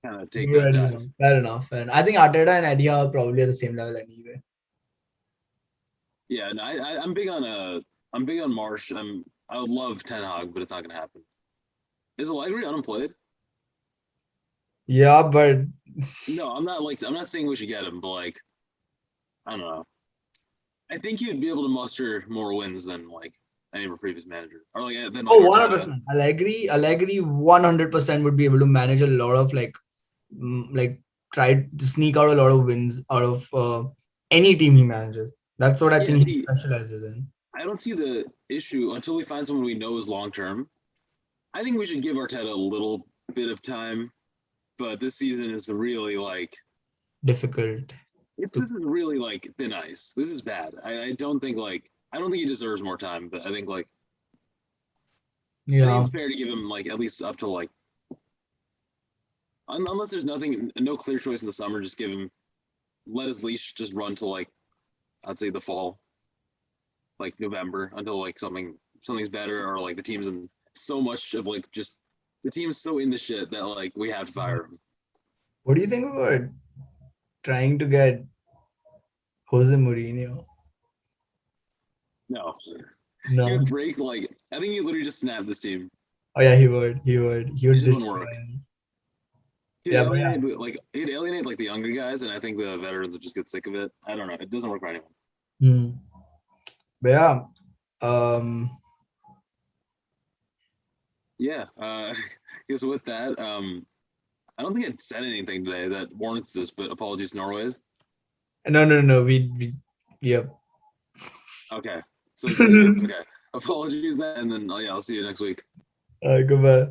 kind of take that dive. Fair enough. And I think Arteta and Eddie Howe are probably at the same level anyway. Yeah, no, I'm big on Marsch. I would love Ten Hag, but it's not gonna happen. Is Allegri unemployed? Yeah, but no, I'm not saying we should get him, but like I don't know. I think he'd be able to muster more wins than like any of our previous manager. Or like than like 100%. Allegri 100% would be able to manage a lot of like try to sneak out a lot of wins out of any team he manages. That's what I think he specializes in. I don't see the issue until we find someone we know is long term. I think we should give Arteta a little bit of time, but this season is really like difficult. This is really like thin ice. This is bad. I don't think he deserves more time, but I think like I think Yeah. it's fair to give him like at least up to like, unless there's no clear choice in the summer, just give him, let his leash just run to like, I'd say the fall, like November, until like something's better, or like the team's in so much of like just the team's so in the shit that like we have to fire him. What do you think about trying to get Jose Mourinho? No, he No. would break like, I think he literally just snapped this team. Oh yeah, he would. He would. He would It just wouldn't destroy work. him. He'd Yeah, but yeah. alienate like the younger guys, and I think the veterans would just get sick of it. I don't know. It doesn't work for anyone. Hmm. But yeah. Um. Yeah. Because with that, I don't think I said anything today that warrants this, but apologies, Norways. No. We. Yep. Okay. So it's good. Okay. Apologies then, and then yeah, I'll see you next week. Goodbye.